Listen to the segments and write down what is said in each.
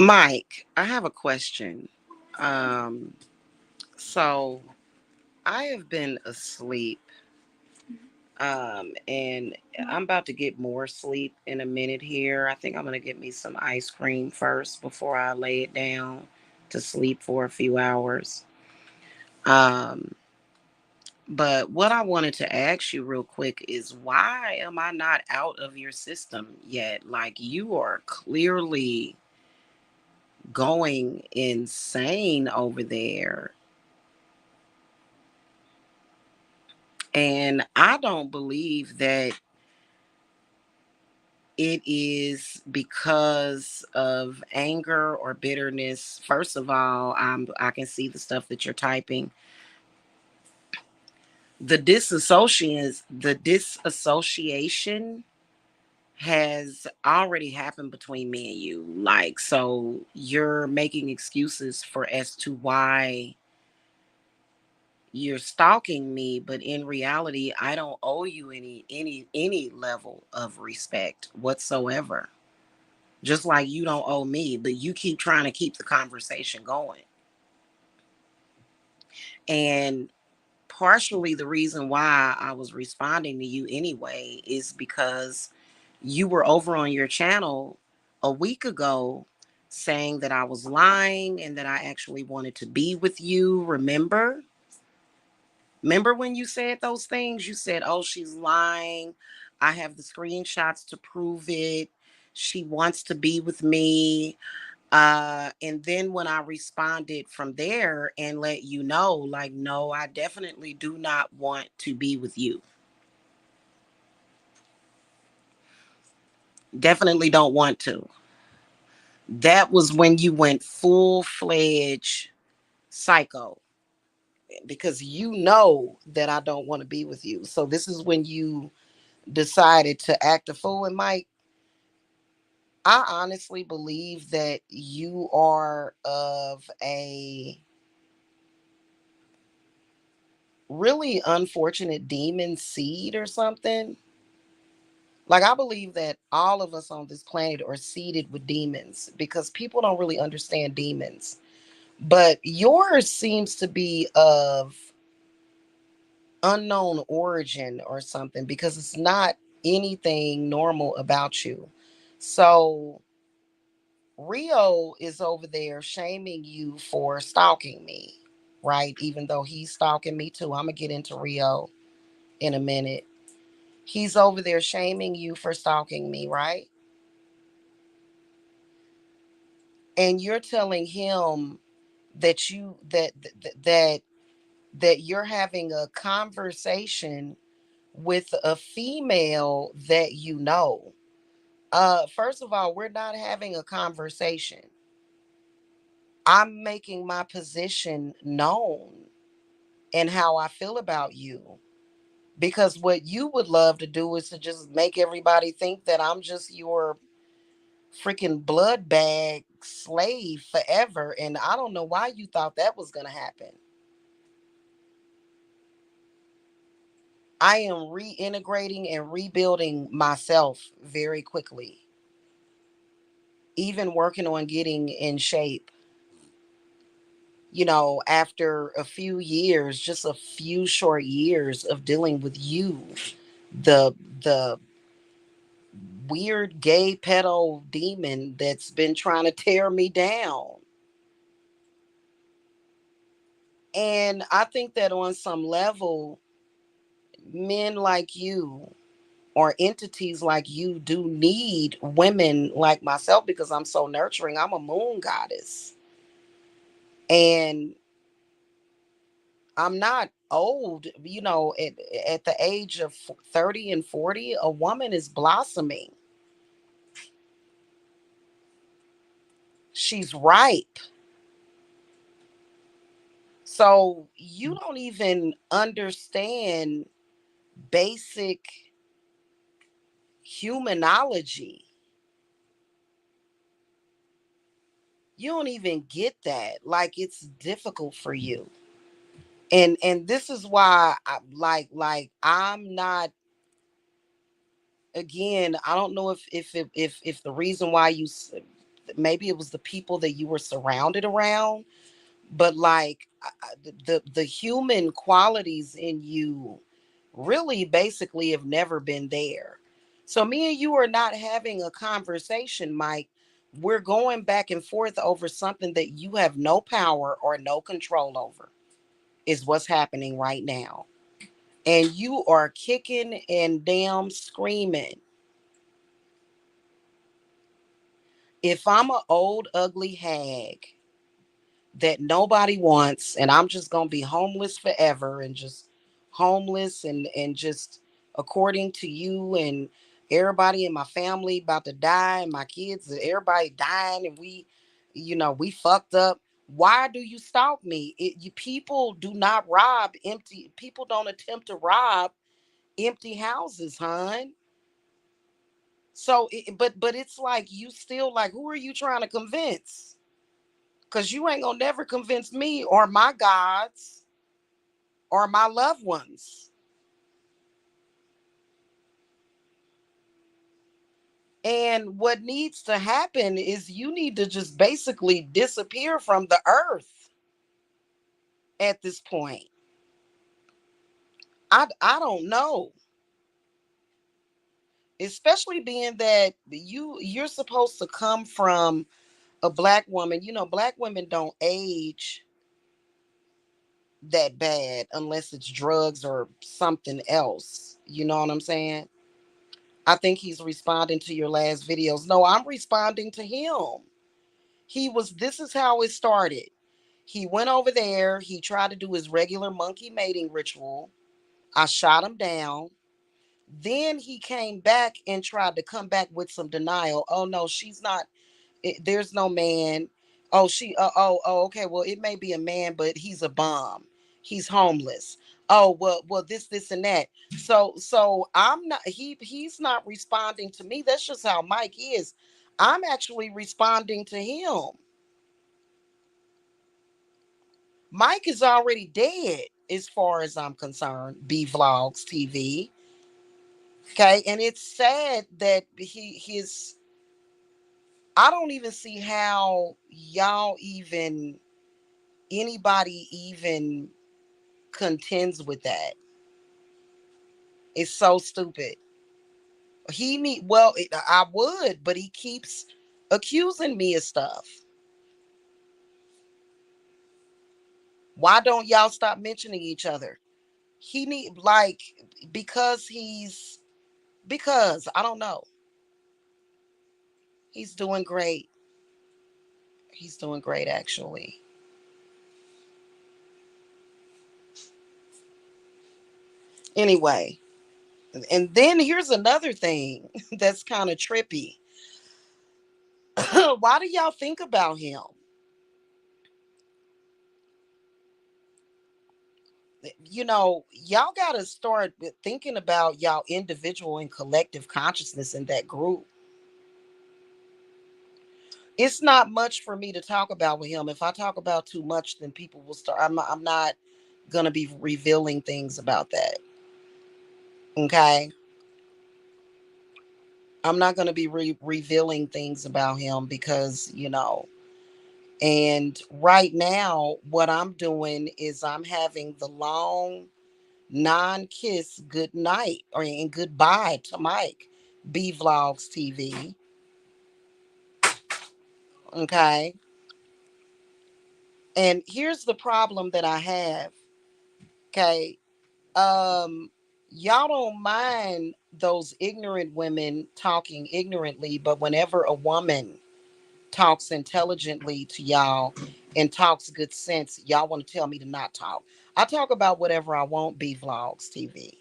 Mike, I have a question. Um, so I have been asleep, and I'm about to get more sleep in a minute here. I think I'm gonna get me some ice cream first before I lay it down to sleep for a few hours. Um, but what I wanted to ask you real quick is why am I not out of your system yet? Like you are clearly going insane over there. And I don't believe that it is because of anger or bitterness. First of all, I can see the stuff that you're typing. The disassociation has already happened between me and you. Like, so you're making excuses for as to why you're stalking me, but in reality I don't owe you any level of respect whatsoever, just like you don't owe me, but you keep trying to keep the conversation going. And partially the reason why I was responding to you anyway is because you were over on your channel a week ago saying that I was lying and that I actually wanted to be with you. Remember when you said those things? You said, oh, she's lying. I have the screenshots to prove it. She wants to be with me. And then when I responded from there and let you know, like, no, I definitely do not want to be with you. Definitely don't want to. That was when you went full fledged psycho because you know that I don't want to be with you. So this is when you decided to act a fool. And Mike, I honestly believe that you are of a really unfortunate demon seed or something. Like, I believe that all of us on this planet are seeded with demons because people don't really understand demons. But yours seems to be of unknown origin or something because it's not anything normal about you. So Rio is over there shaming you for stalking me, right? Even though he's stalking me too. I'm going to get into Rio in a minute. He's over there shaming you for stalking me, right? And you're telling him that that you're having a conversation with a female that you know. First of all, we're not having a conversation. I'm making my position known and how I feel about you. Because what you would love to do is to just make everybody think that I'm just your freaking blood bag slave forever. And I don't know why you thought that was going to happen. I am reintegrating and rebuilding myself very quickly, even working on getting in shape. After a few years, just a few short years of dealing with you, the the weird gay pedo demon that's been trying to tear me down. And I think that on some level, men like you or entities like you do need women like myself because I'm so nurturing. I'm a moon goddess. And I'm not old, at the age of 30 and 40, a woman is blossoming. She's ripe. So you don't even understand basic humanology. You don't even get that. Like, it's difficult for you. And this is why I'm not, again, I don't know if the reason why maybe it was the people that you were surrounded around, but like the human qualities in you really basically have never been there. So me and you are not having a conversation, Mike. We're going back and forth over something that you have no power or no control over, is what's happening right now. And you are kicking and damn screaming. If I'm an old ugly hag that nobody wants, and I'm just gonna be homeless forever, and just homeless, and just according to you and everybody in my family about to die, and my kids, everybody dying, and we fucked up. Why do you stalk me? People do not rob empty. People don't attempt to rob empty houses, hon. So, but it's like you still like, who are you trying to convince? Because you ain't gonna never convince me or my gods or my loved ones. And what needs to happen is you need to just basically disappear from the earth at this point. I don't know. Especially being that you're supposed to come from a black woman. Black women don't age that bad unless it's drugs or something else. You know what I'm saying? I think he's responding to your last videos. No, I'm responding to him. This is how it started. He went over there, he tried to do his regular monkey mating ritual. I shot him down. Then he came back and tried to come back with some denial. Oh no, she's not, there's no man. Oh, okay. Well, it may be a man, but he's a bum. He's homeless. Oh, well, this and that. So I'm not. He's not responding to me. That's just how Mike is. I'm actually responding to him. Mike is already dead, as far as I'm concerned. B Vlogs TV. Okay, and it's sad that his. I don't even see how y'all even anybody even contends with that. It's so stupid. I would, but he keeps accusing me of stuff. Why don't y'all stop mentioning each other? He need like because I don't know. He's doing great. He's doing great actually. Anyway, and then here's another thing that's kind of trippy. Why do y'all think about him? Y'all got to start thinking about y'all individual and collective consciousness in that group. It's not much for me to talk about with him. If I talk about too much, then people will start. I'm not going to be revealing things about that. Okay. I'm not going to be revealing things about him because. And right now, what I'm doing is I'm having the long non-kiss good night or and goodbye to Mike. B Vlogs TV. Okay. And here's the problem that I have. Okay. Um y'all don't mind those ignorant women talking ignorantly, but whenever a woman talks intelligently to y'all and talks good sense, y'all want to tell me to not talk. I talk about whatever I want, B Vlogs TV.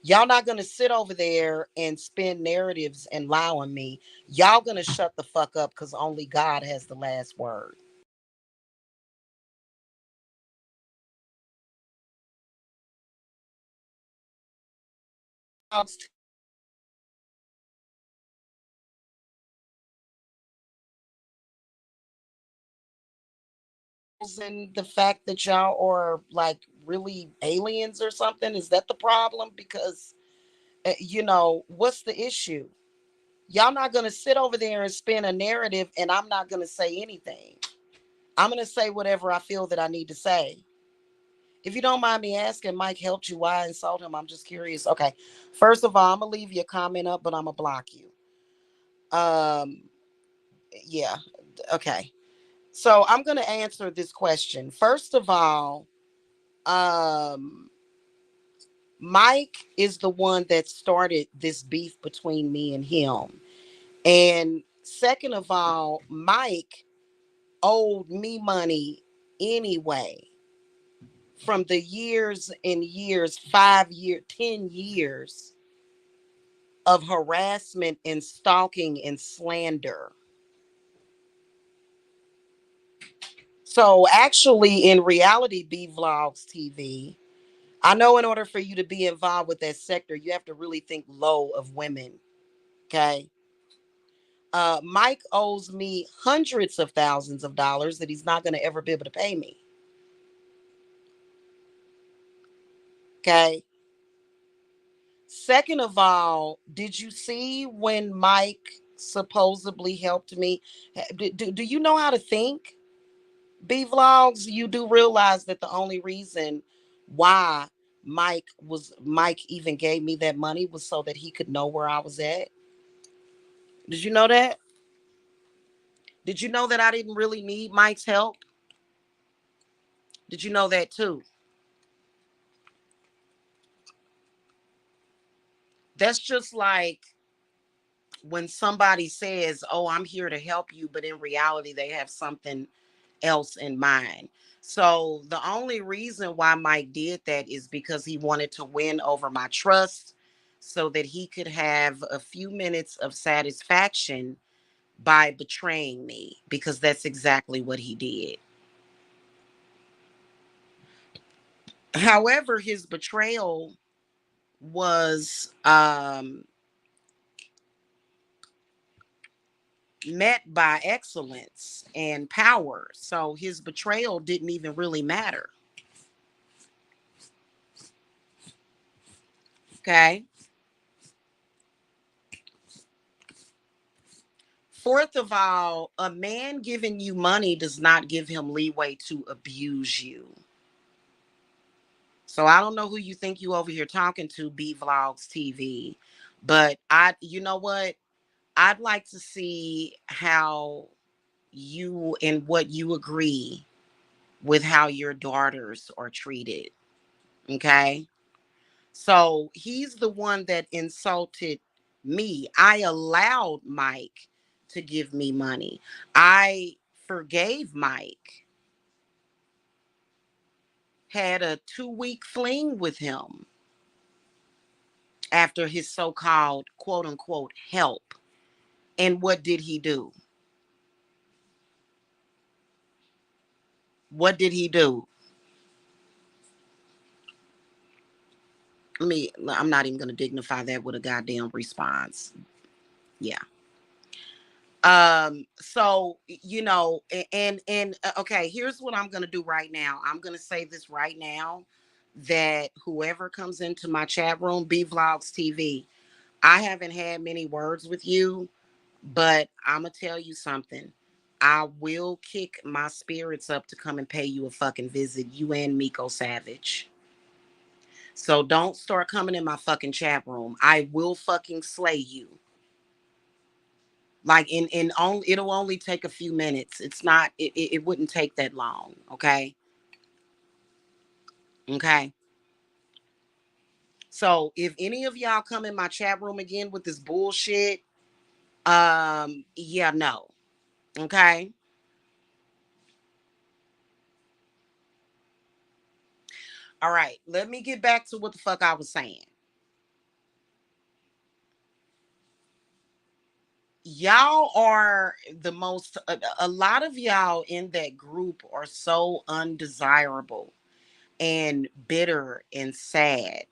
Y'all not gonna sit over there and spin narratives and lie on me. Y'all gonna shut the fuck up because only God has the last word. And the fact that y'all are like really aliens or something, is that the problem? Because what's the issue? Y'all not going to sit over there and spin a narrative, and I'm not going to say anything. I'm going to say whatever I feel that I need to say. If you don't mind me asking, Mike helped you. Why insult him? I'm just curious. Okay. First of all, I'm going to leave your comment up, but I'm going to block you. Um, yeah. Okay. So I'm going to answer this question. First of all, um, Mike is the one that started this beef between me and him. And second of all, Mike owed me money anyway from the years and years, 5 year, 10 years of harassment and stalking and slander. So actually, in reality, B Vlogs TV, I know in order for you to be involved with that sector, you have to really think low of women. Okay. Mike owes me hundreds of thousands of dollars that he's not going to ever be able to pay me. Okay. Second of all, did you see when Mike supposedly helped me? Do you know how to think? B Vlogs, you do realize that the only reason why Mike even gave me that money was so that he could know where I was at. Did you know that? Did you know that I didn't really need Mike's help? Did you know that too? That's just like when somebody says, "Oh, I'm here to help you," but in reality they have something else in mind. So the only reason why Mike did that is because he wanted to win over my trust so that he could have a few minutes of satisfaction by betraying me, because that's exactly what he did. However, his betrayal was met by excellence and power. So his betrayal didn't even really matter. Okay. Fourth of all, a man giving you money does not give him leeway to abuse you. So I don't know who you think you over here talking to, B Vlogs TV, but you know what? I'd like to see how you and what you agree with how your daughters are treated. Okay. So he's the one that insulted me. I allowed Mike to give me money. I forgave Mike, had a 2 week fling with him after his so called quote unquote help. And what did he do? What did he do? I'm not even going to dignify that with a goddamn response. Yeah. So okay, here's what I'm going to do right now. I'm going to say this right now, that whoever comes into my chat room, B Vlogs TV, I haven't had many words with you, but I'm going to tell you something. I will kick my spirits up to come and pay you a fucking visit, you and Miko Savage. So don't start coming in my fucking chat room. I will fucking slay you. Like in only it'll only take a few minutes. It's not it wouldn't take that long. Okay. Okay. So if any of y'all come in my chat room again with this bullshit, yeah, no. Okay. All right. Let me get back to what the fuck I was saying. Y'all are the most, a lot of y'all in that group are so undesirable and bitter and sad.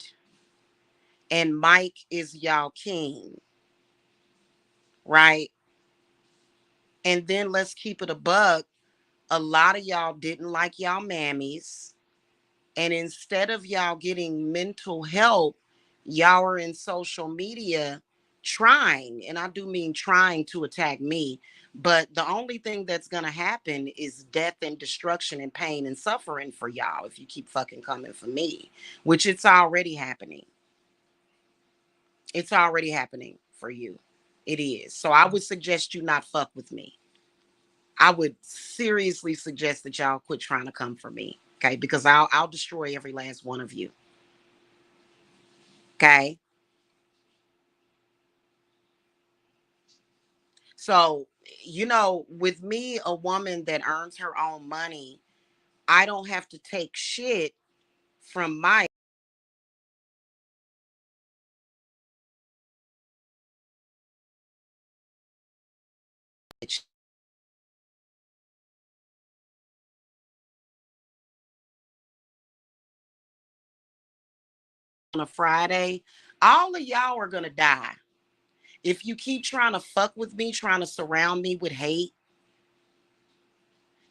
And Mike is y'all king, right? And then let's keep it a buck. A lot of y'all didn't like y'all mammies. And instead of y'all getting mental help, y'all are in social media trying, and I do mean trying to attack me. But the only thing that's going to happen is death and destruction and pain and suffering for y'all if you keep fucking coming for me, which it's already happening. It's already happening for you. It is. So I would suggest you not fuck with me. I would seriously suggest that y'all quit trying to come for me. Okay. Because I'll destroy every last one of you. Okay. So, with me, a woman that earns her own money, I don't have to take shit from my on a Friday. All of y'all are gonna die. If you keep trying to fuck with me, trying to surround me with hate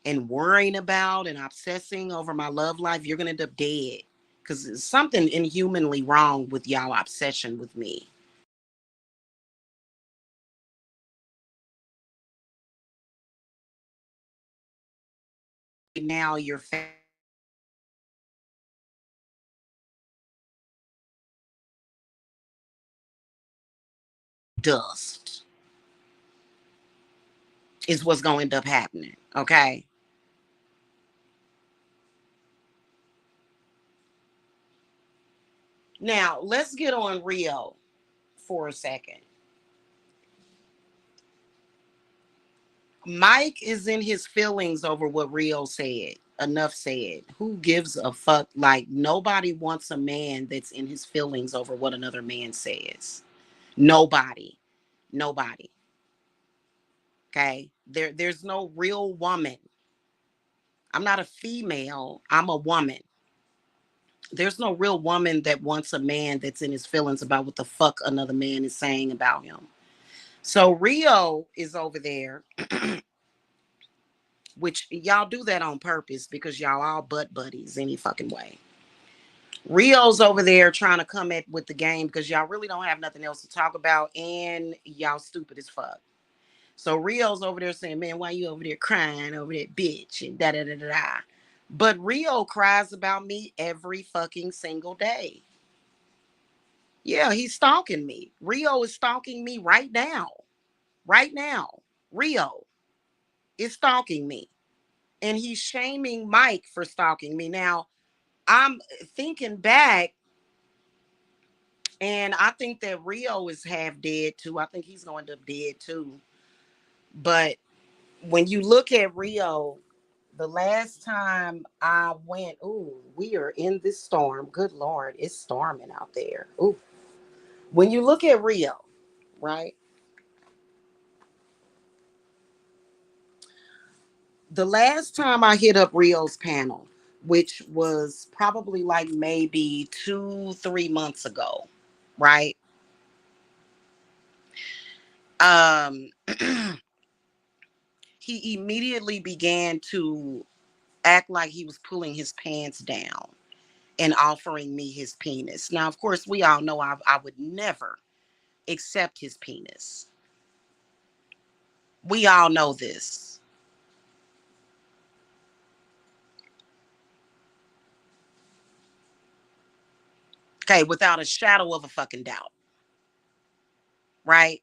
and worrying about and obsessing over my love life, you're gonna end up dead. Because there's something inhumanly wrong with y'all obsession with me. Now you're dust is what's gonna end up happening. Okay. Now let's get on Rio for a second. Mike is in his feelings over what Rio said. Enough said. Who gives a fuck? Like, nobody wants a man that's in his feelings over what another man says. Nobody. Nobody. Okay. There's no real woman. I'm not a female. I'm a woman. There's no real woman that wants a man that's in his feelings about what the fuck another man is saying about him. So Rio is over there, which y'all do that on purpose because y'all all butt buddies any fucking way. Rio's over there trying to come at with the game because y'all really don't have nothing else to talk about and y'all stupid as fuck. So Rio's over there saying, "Man, why you over there crying over that bitch?" and da da da da da. But Rio cries about me every fucking single day. Yeah, he's stalking me. Rio is stalking me right now. Right now. Rio is stalking me. And he's shaming Mike for stalking me. Now, I'm thinking back, and I think that Rio is half dead too. I think he's going to end up dead too. But when you look at Rio, the last time I went, ooh, we are in this storm. Good Lord, it's storming out there. Ooh. When you look at Rio, right? The last time I hit up Rio's panel, which was probably like maybe 2, 3 months ago, right? Um, he immediately began to act like he was pulling his pants down and offering me his penis. Now, of course, we all know I would never accept his penis. We all know this. Okay, without a shadow of a fucking doubt, right?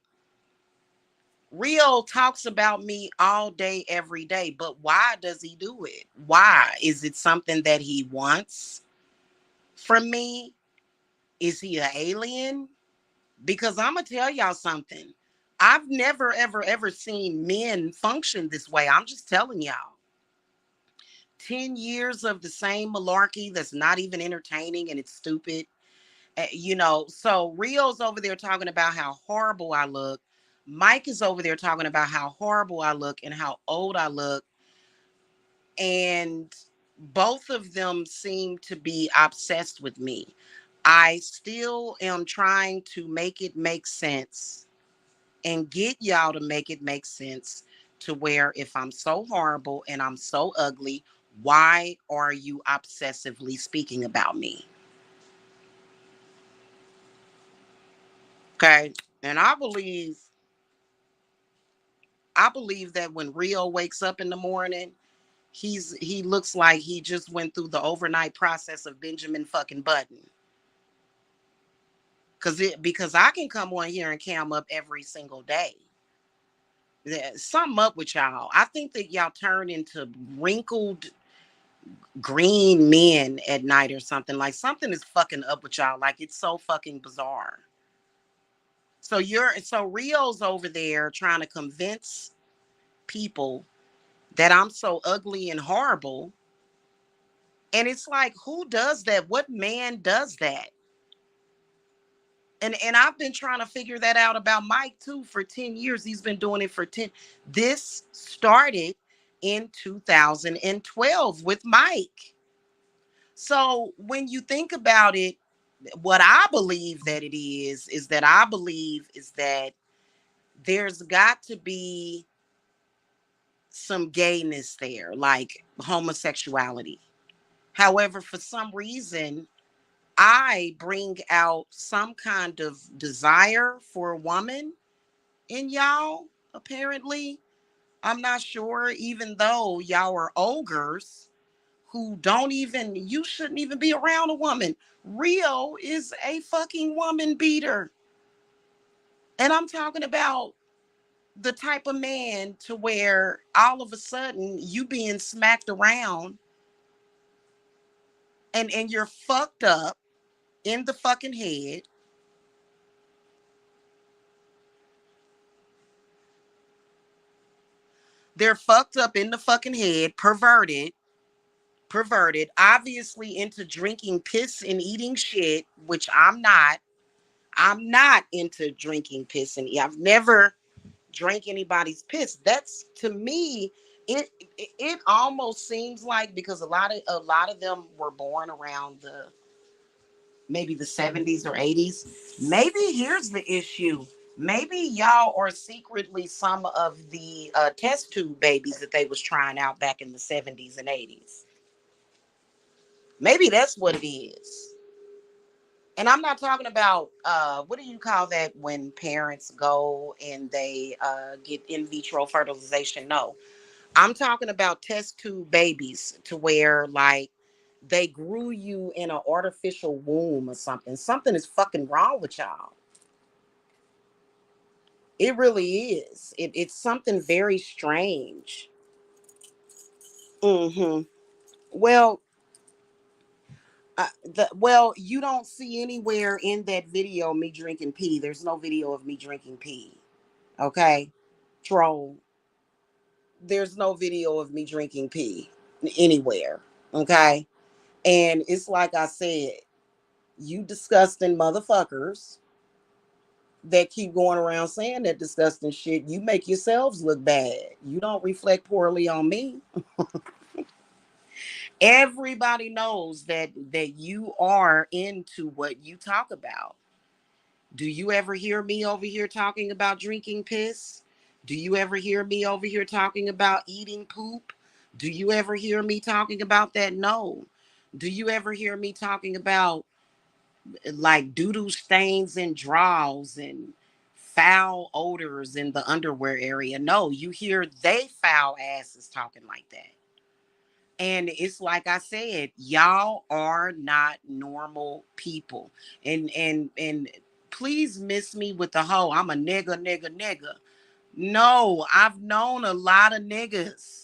Rio talks about me all day, every day, but why does he do it? Why? Is it something that he wants from me? Is he an alien? Because I'm going to tell y'all something. I've never, ever, ever seen men function this way. I'm just telling y'all. 10 years of the same malarkey that's not even entertaining and it's stupid. So Rio's over there talking about how horrible I look. Mike is over there talking about how horrible I look and how old I look. And both of them seem to be obsessed with me. I still am trying to make it make sense and get y'all to make it make sense to where if I'm so horrible and I'm so ugly, why are you obsessively speaking about me? Okay. And I believe that when Rio wakes up in the morning, he looks like he just went through the overnight process of Benjamin fucking Button. Because I can come on here and cam up every single day. Something up with y'all. I think that y'all turn into wrinkled green men at night or something. Like something is fucking up with y'all. Like it's so fucking bizarre. So Rio's over there trying to convince people that I'm so ugly and horrible. And it's like, who does that? What man does that? And I've been trying to figure that out about Mike too for 10 years. He's been doing it for 10. This started in 2012 with Mike. So when you think about it, what I believe that it is that I believe is that there's got to be some gayness there, like homosexuality. However, for some reason, I bring out some kind of desire for a woman in y'all, apparently. I'm not sure, even though y'all are ogres who don't even, you shouldn't even be around a woman. Rio is a fucking woman beater. And I'm talking about the type of man to where all of a sudden you being smacked around and you're fucked up in the fucking head. They're fucked up in the fucking head, perverted, obviously into drinking piss and eating shit, which I'm not. I'm not into drinking piss and I've never drank anybody's piss. That's to me, it almost seems like because a lot of them were born around the maybe the 70s or 80s. Maybe here's the issue. Maybe y'all are secretly some of the test tube babies that they was trying out back in the 70s and 80s. Maybe that's what it is. And I'm not talking about what do you call that when parents go and they get in vitro fertilization? No, I'm talking about test tube babies to where like they grew you in an artificial womb or something. Something is fucking wrong with y'all. It really is. It's something very strange. Hmm. Well, you don't see anywhere in that video me drinking pee. There's no video of me drinking pee. Okay, troll. There's no video of me drinking pee anywhere. Okay, and it's like I said, you disgusting motherfuckers that keep going around saying that disgusting shit, you make yourselves look bad. You don't reflect poorly on me. Everybody knows that you are into what you talk about. Do you ever hear me over here talking about drinking piss? Do you ever hear me over here talking about eating poop? Do you ever hear me talking about that? No. Do you ever hear me talking about like doo-doo stains and draws and foul odors in the underwear area? No, you hear they foul asses talking like that. And it's like I said, y'all are not normal people. And please miss me with the whole I'm a nigga, nigga, nigga. No, I've known a lot of niggas.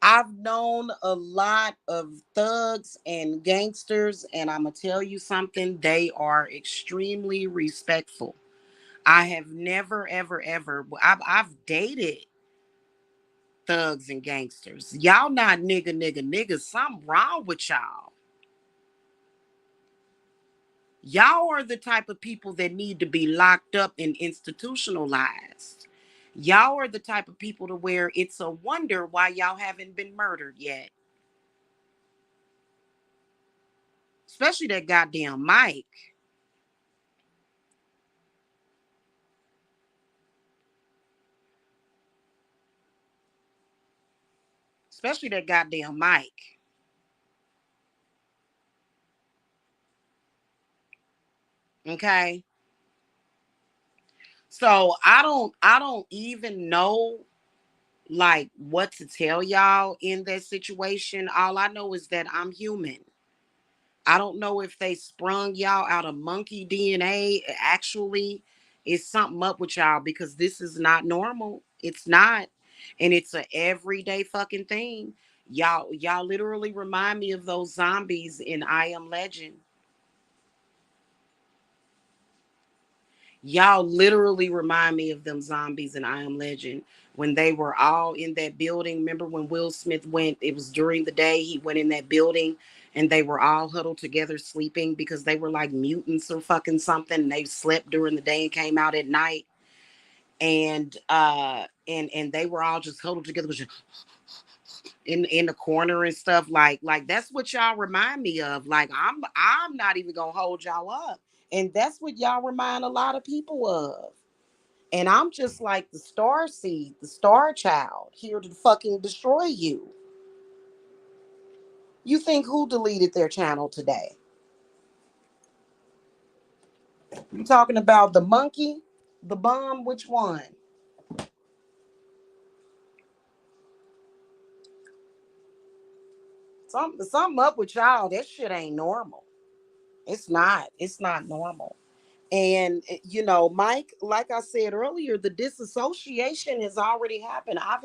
I've known a lot of thugs and gangsters, and I'm gonna tell you something, they are extremely respectful. I have never, ever, ever, I've dated thugs and gangsters. Y'all not nigga, nigga, niggas. Something wrong with y'all. Y'all are the type of people that need to be locked up and institutionalized. Y'all are the type of people to where it's a wonder why y'all haven't been murdered yet. Especially that goddamn Mike. Especially that goddamn Mike. Okay. So I don't even know like what to tell y'all in that situation. All I know is that I'm human. I don't know if they sprung y'all out of monkey DNA. Actually, it's something up with y'all because this is not normal. It's not. And it's a everyday fucking thing. Y'all literally remind me of those zombies in I Am Legend. Y'all literally remind me of them zombies in I Am Legend when they were all in that building. Remember when Will Smith went? It was during the day. He went in that building and they were all huddled together sleeping because they were like mutants or fucking something. And they slept during the day and came out at night. And they were all just huddled together in the corner and stuff. Like that's what y'all remind me of. Like I'm not even gonna hold y'all up. And that's what y'all remind a lot of people of. And I'm just like the star seed, the star child, here to fucking destroy you. You think who deleted their channel today? You talking about the monkey, the bomb? Which one? Something up with y'all. That shit ain't normal. It's not. It's not normal. And Mike, like I said earlier, the disassociation has already happened. I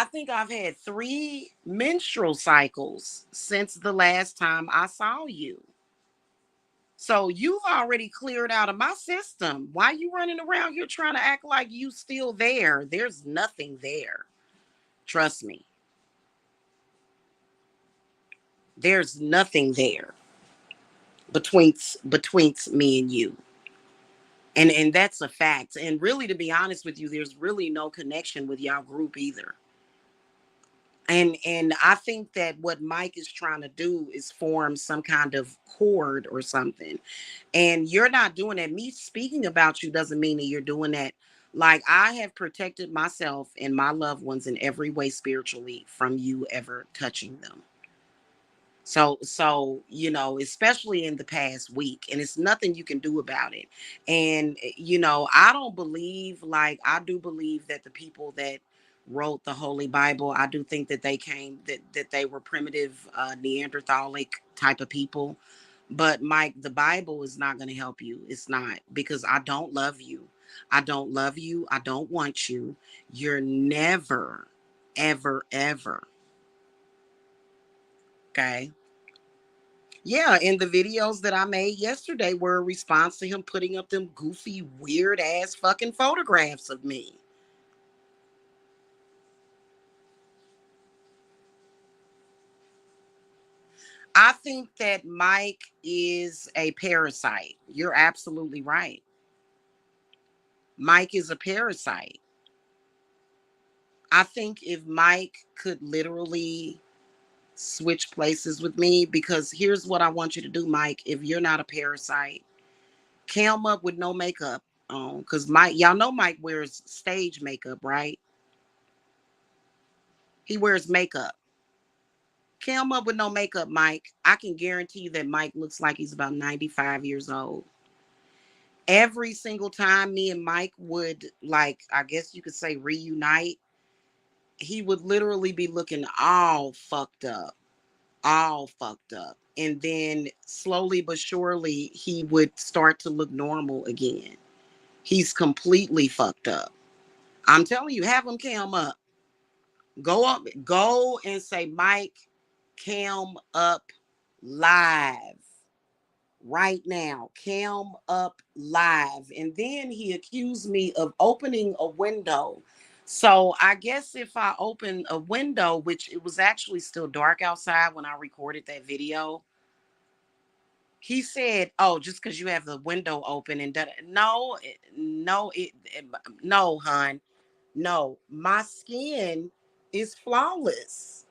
think I've had 3 menstrual cycles since the last time I saw you. So you've already cleared out of my system. Why you running around here trying to act like you still there? There's nothing there. Trust me. There's nothing there between me and you. And that's a fact. And really, to be honest with you, there's really no connection with y'all group either. And I think that what Mike is trying to do is form some kind of cord or something. And you're not doing that. Me speaking about you doesn't mean that you're doing that. Like I have protected myself and my loved ones in every way spiritually from you ever touching them. So especially in the past week, and it's nothing you can do about it. And I don't believe, like, I do believe that the people that wrote the Holy Bible, I do think that that they were primitive, Neanderthalic type of people. But Mike, the Bible is not going to help you. It's not, because I don't love you. I don't love you. I don't want you. You're never, ever, ever. Okay. Yeah, and the videos that I made yesterday were a response to him putting up them goofy, weird ass fucking photographs of me. I think that Mike is a parasite. You're absolutely right. Mike is a parasite. I think if Mike could literally switch places with me, because here's what I want you to do, Mike. If you're not a parasite, cam up with no makeup on. Because Mike, y'all know Mike wears stage makeup, right? He wears makeup. Cam up with no makeup, Mike. I can guarantee you that Mike looks like he's about 95 years old. Every single time me and Mike would, like, I guess you could say, reunite, he would literally be looking all fucked up, all fucked up. And then slowly but surely, he would start to look normal again. He's completely fucked up. I'm telling you, have him cam up. Go and say, Mike, cam up live right now. Cam up live. And then he accused me of opening a window. So I guess if I open a window, which it was actually still dark outside when I recorded that video, he said, "Oh, just because you have the window open and no, no, hun, no, my skin is flawless.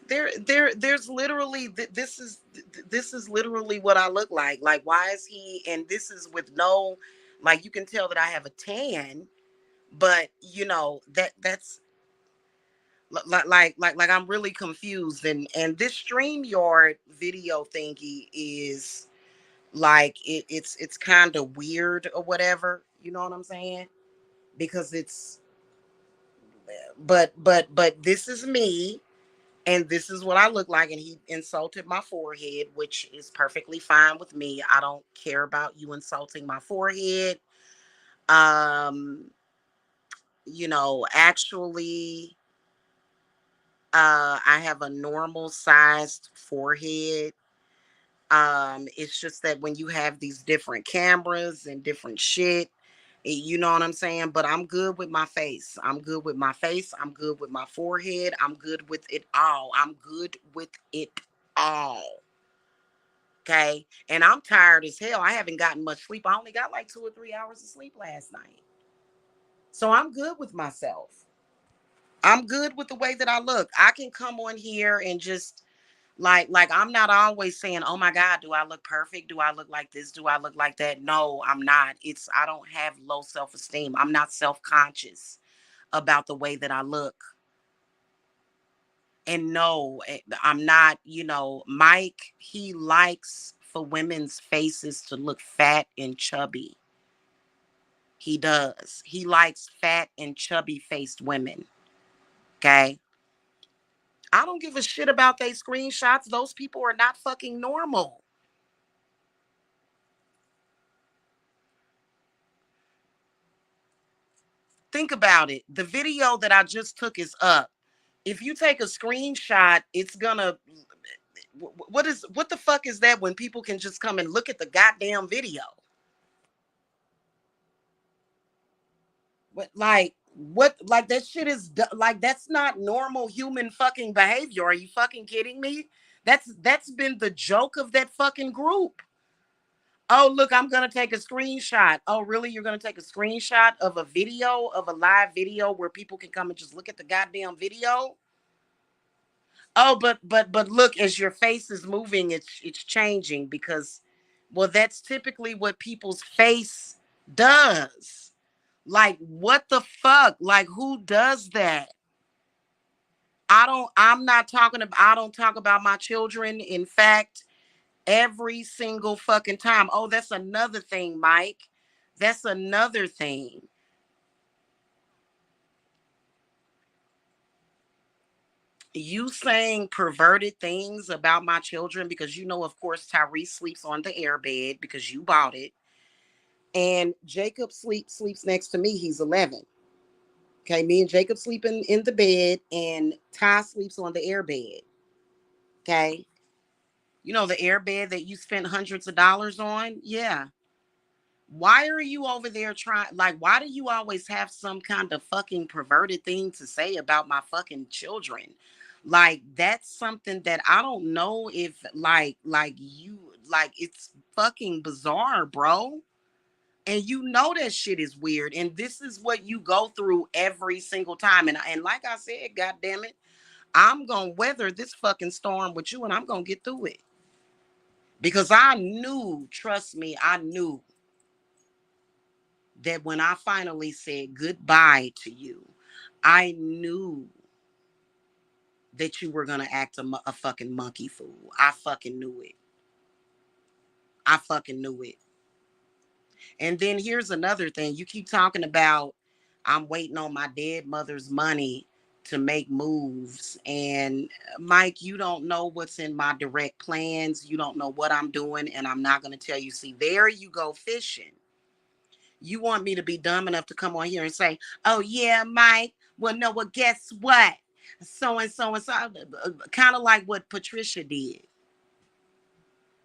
There's literally this is literally what I look like. Like, why is he? And this is with no, like, you can tell that I have a tan, but that's like I'm really confused. And this StreamYard video thingy is Like it's kind of weird or whatever. You know what I'm saying? Because it's but this is me and this is what I look like. And he insulted my forehead, which is perfectly fine with me. I don't care about you insulting my forehead. Um, actually, I have a normal sized forehead. It's just that when you have these different cameras and different shit, you know what I'm saying? But I'm good with my face. I'm good with my face. I'm good with my forehead. I'm good with it all. I'm good with it all. Okay. And I'm tired as hell. I haven't gotten much sleep. I only got like 2 or 3 hours of sleep last night. So I'm good with myself. I'm good with the way that I look. I can come on here and just like I'm not always saying, "Oh my god, do I look perfect? Do I look like this? Do I look like that?" No, I'm not. I don't have low self-esteem. I'm not self-conscious about the way that I look. And no, I'm not, Mike, he likes for women's faces to look fat and chubby. He does. He likes fat and chubby faced women. Okay. I don't give a shit about they screenshots. Those people are not fucking normal. Think about it. The video that I just took is up. If you take a screenshot, it's gonna what the fuck is that when people can just come and look at the goddamn video? What that shit is like that's not normal human fucking behavior. Are you fucking kidding me? That's been the joke of that fucking group. Oh, look, I'm going to take a screenshot. Oh, really? You're going to take a screenshot of a video, of a live video where people can come and just look at the goddamn video? Oh, but look, as your face is moving, it's changing because well, that's typically what people's face does. Like what the fuck? Like who does that? I'm not talking about I don't talk about my children. In fact, every single fucking time. Oh, that's another thing, Mike. That's another thing. You saying perverted things about my children because of course, Tyrese sleeps on the airbed because you bought it. And Jacob sleeps next to me. He's 11. Okay, me and Jacob sleep in the bed, and Ty sleeps on the airbed. Okay. The airbed that you spent hundreds of dollars on? Yeah. Why are you over there trying? Like, why do you always have some kind of fucking perverted thing to say about my fucking children? Like, that's something that I don't know if, it's fucking bizarre, bro. And that shit is weird. And this is what you go through every single time. And like I said, God damn it, I'm going to weather this fucking storm with you and I'm going to get through it. Because I knew, trust me, I knew that when I finally said goodbye to you, I knew that you were going to act a fucking monkey fool. I fucking knew it. I fucking knew it. And then here's another thing. You keep talking about I'm waiting on my dead mother's money to make moves. And Mike, you don't know what's in my direct plans. You don't know what I'm doing. And I'm not going to tell you. See, there you go fishing. You want me to be dumb enough to come on here and say, oh, yeah, Mike. Well, no, well, guess what? So and so and so. Kind of like what Patricia did.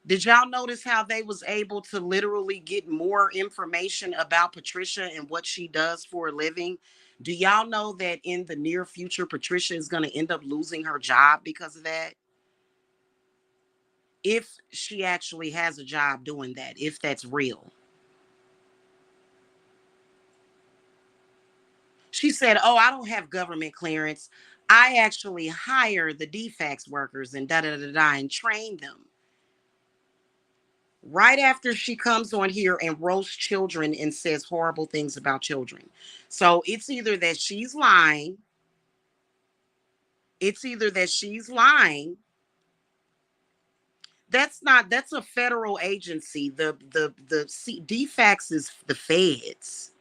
Did y'all notice how they was able to literally get more information about Patricia and what she does for a living? Do y'all know that in the near future, Patricia is going to end up losing her job because of that? If she actually has a job doing that, if that's real. She said, oh, I don't have government clearance. I actually hire the defects workers and da da da da and train them. Right after she comes on here and roasts children and says horrible things about children. So it's either that she's lying, That's a federal agency. DFACS is the feds.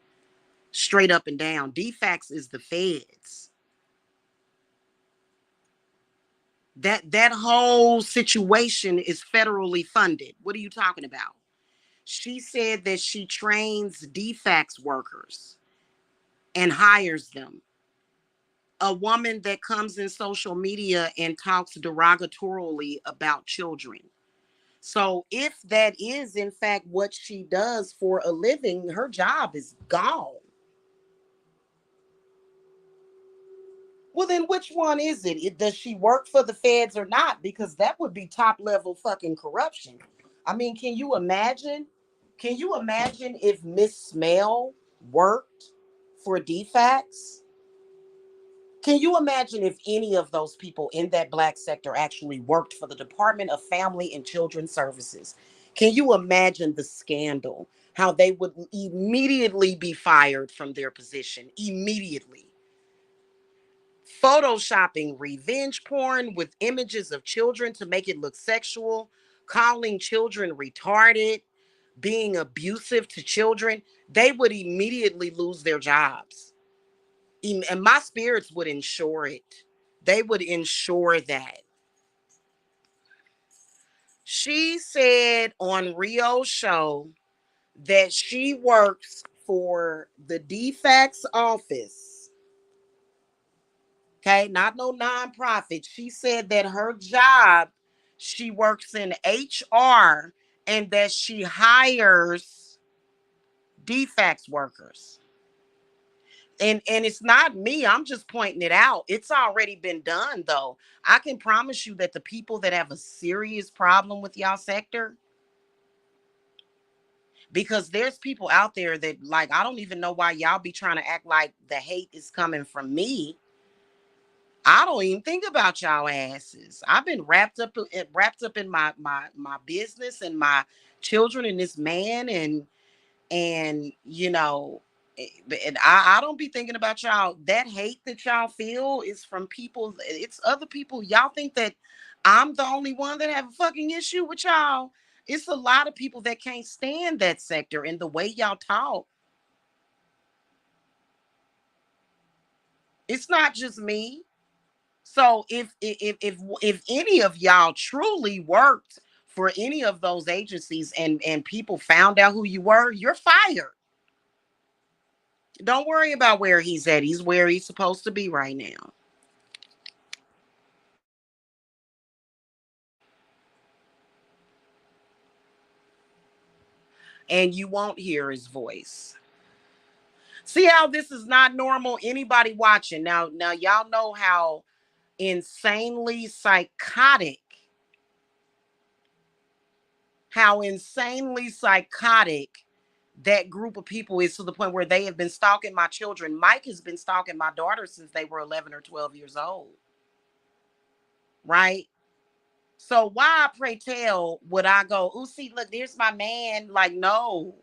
Straight up and down. DFACS is the feds. That whole situation is federally funded. What are you talking about? She said that she trains DFACS workers and hires them. A woman that comes in social media and talks derogatorily about children. So if that is in fact what she does for a living, her job is gone. Well, then which one is it? Does she work for the feds or not? Because that would be top level fucking corruption. I mean, can you imagine? Can you imagine if Miss Smell worked for DFACS? Can you imagine if any of those people in that black sector actually worked for the Department of Family and Children Services? Can you imagine the scandal? How they would immediately be fired from their position? Immediately. Photoshopping revenge porn with images of children to make it look sexual, calling children retarded, being abusive to children, they would immediately lose their jobs. And my spirits would ensure it. They would ensure that. She said on Rio's show that she works for the DFACS office. Okay, not no nonprofit. She said that her job, she works in HR and that she hires DFACS workers. And it's not me, I'm just pointing it out. It's already been done though. I can promise you that the people that have a serious problem with y'all sector, because there's people out there that, like, I don't even know why y'all be trying to act like the hate is coming from me. I don't even think about y'all asses. I've been wrapped up in my business and my children and this man, and and I don't be thinking about y'all. That hate that y'all feel is from people. It's other people. Y'all think that I'm the only one that have a fucking issue with y'all. It's a lot of people that can't stand that sector and the way y'all talk. It's not just me. So if any of y'all truly worked for any of those agencies and people found out who you were, you're fired. Don't worry about where he's at. He's where he's supposed to be right now. And you won't hear his voice. See how this is not normal? Anybody watching now y'all know insanely psychotic how insanely psychotic that group of people is, to the point where they have been stalking my children. Mike has been stalking my daughter since they were 11 or 12 years old. Right? So why, pray tell, would I go, oh, see, look, there's my man? Like, no,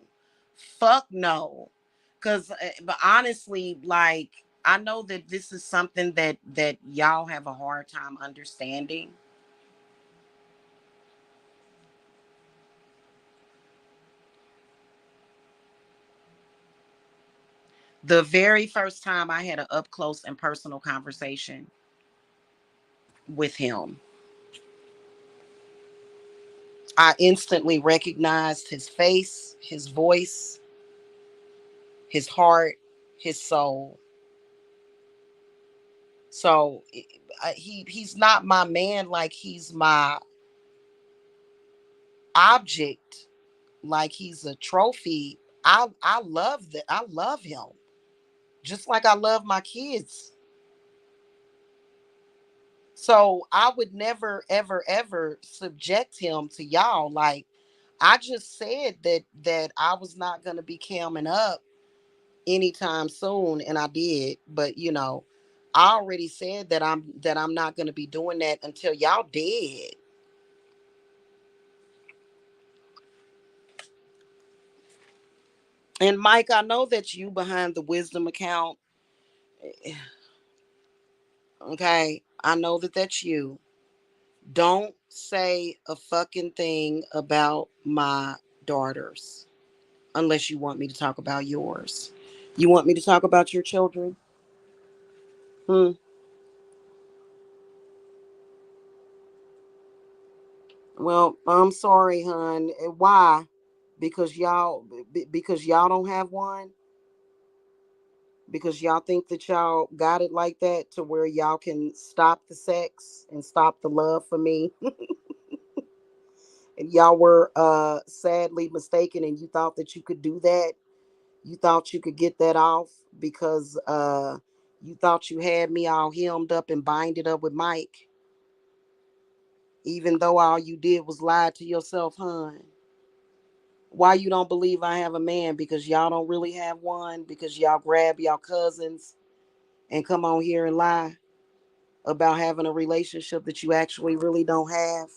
fuck no. Because, but honestly, like, I know that this is something that y'all have a hard time understanding. The very first time I had an up close and personal conversation with him, I instantly recognized his face, his voice, his heart, his soul. So he's not my man like he's my object, like he's a trophy. I love that. I love him just like I love my kids. So I would never ever ever subject him to y'all. Like, I just said that I was not going to be camming up anytime soon, and I did. But I already said that I'm not going to be doing that until y'all dead. And Mike, I know that you behind the wisdom account. Okay, I know that that's you. Don't say a fucking thing about my daughters unless you want me to talk about yours. You want me to talk about your children? Hmm. Well, I'm sorry, hon. Why? Because y'all don't have one? Because y'all think that y'all got it like that to where y'all can stop the sex and stop the love for me? And y'all were sadly mistaken and you thought that you could do that. You thought you could get that off because you thought you had me all hemmed up and binded up with Mike, even though all you did was lie to yourself, hon. Why you don't believe I have a man? Because y'all don't really have one? Because y'all grab y'all cousins and come on here and lie about having a relationship that you actually really don't have?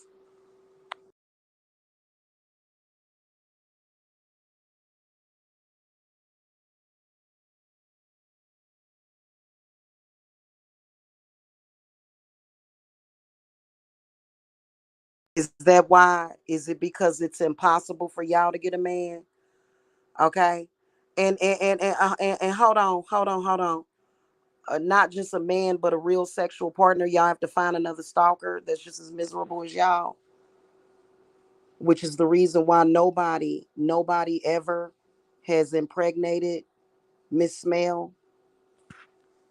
Is that why? Is it because it's impossible for y'all to get a man? Okay. And hold on. Not just a man, but a real sexual partner. Y'all have to find another stalker that's just as miserable as y'all, which is the reason why nobody ever has impregnated Miss Smell.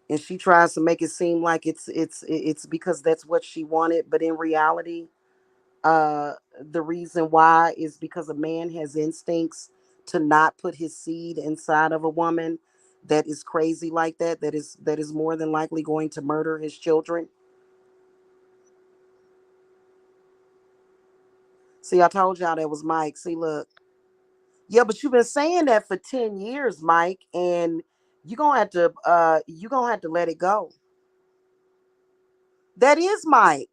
And she tries to make it seem like it's because that's what she wanted, but in reality, the reason why is because a man has instincts to not put his seed inside of a woman that is crazy like that, that is more than likely going to murder his children. See, I told y'all that was Mike. See, look. Yeah, but you've been saying that for 10 years, Mike, and you're gonna have to let it go. That is Mike.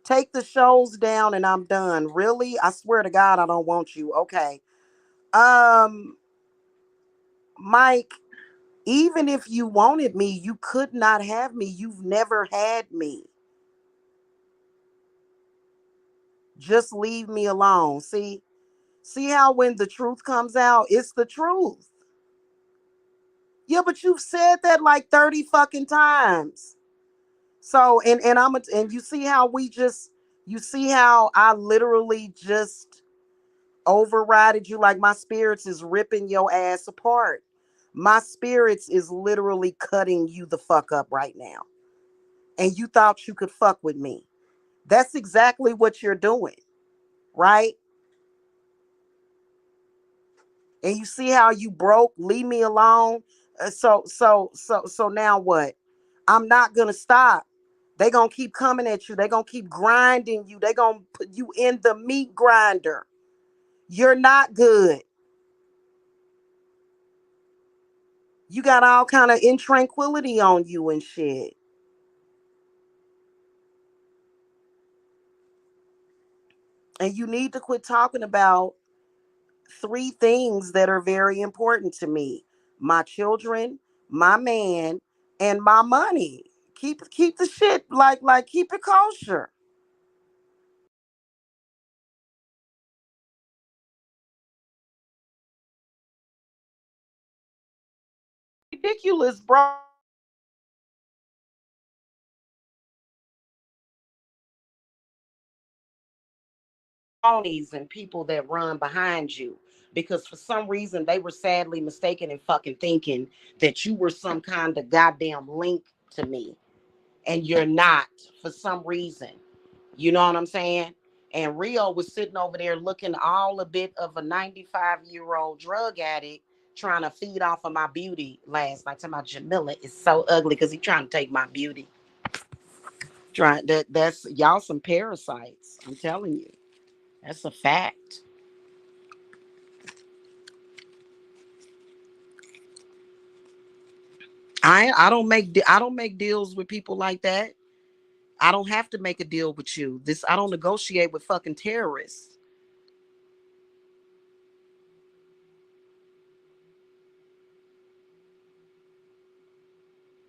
Take the shows down and I'm done. Really? I swear to God I don't want you. Okay. Um Mike, even if you wanted me, you could not have me. You've never had me. Just leave me alone. See how when the truth comes out, it's the truth. Yeah, but you've said that like 30 fucking times. So and you see how you see how I literally just overrided you, like my spirits is ripping your ass apart. My spirits is literally cutting you the fuck up right now. And you thought you could fuck with me. That's exactly what you're doing, right? And you see how you broke, leave me alone. So now what? I'm not gonna stop. They gonna keep coming at you. They gonna keep grinding you. They gonna put you in the meat grinder. You're not good. You got all kind of intranquility on you and shit. And you need to quit talking about three things that are very important to me: my children, my man, and my money. Keep the shit like keep it kosher. Ridiculous, bro. Cronies and people that run behind you, because for some reason they were sadly mistaken and fucking thinking that you were some kind of goddamn link to me, and you're not for some reason. You know what I'm saying? And Rio was sitting over there looking all a bit of a 95-year-old drug addict trying to feed off of my beauty last night. Talking about Jamila is so ugly because he trying to take my beauty. Trying that's y'all some parasites. I'm telling you. That's a fact. I don't make deals with people like that. I don't have to make a deal with you. This I don't negotiate with fucking terrorists.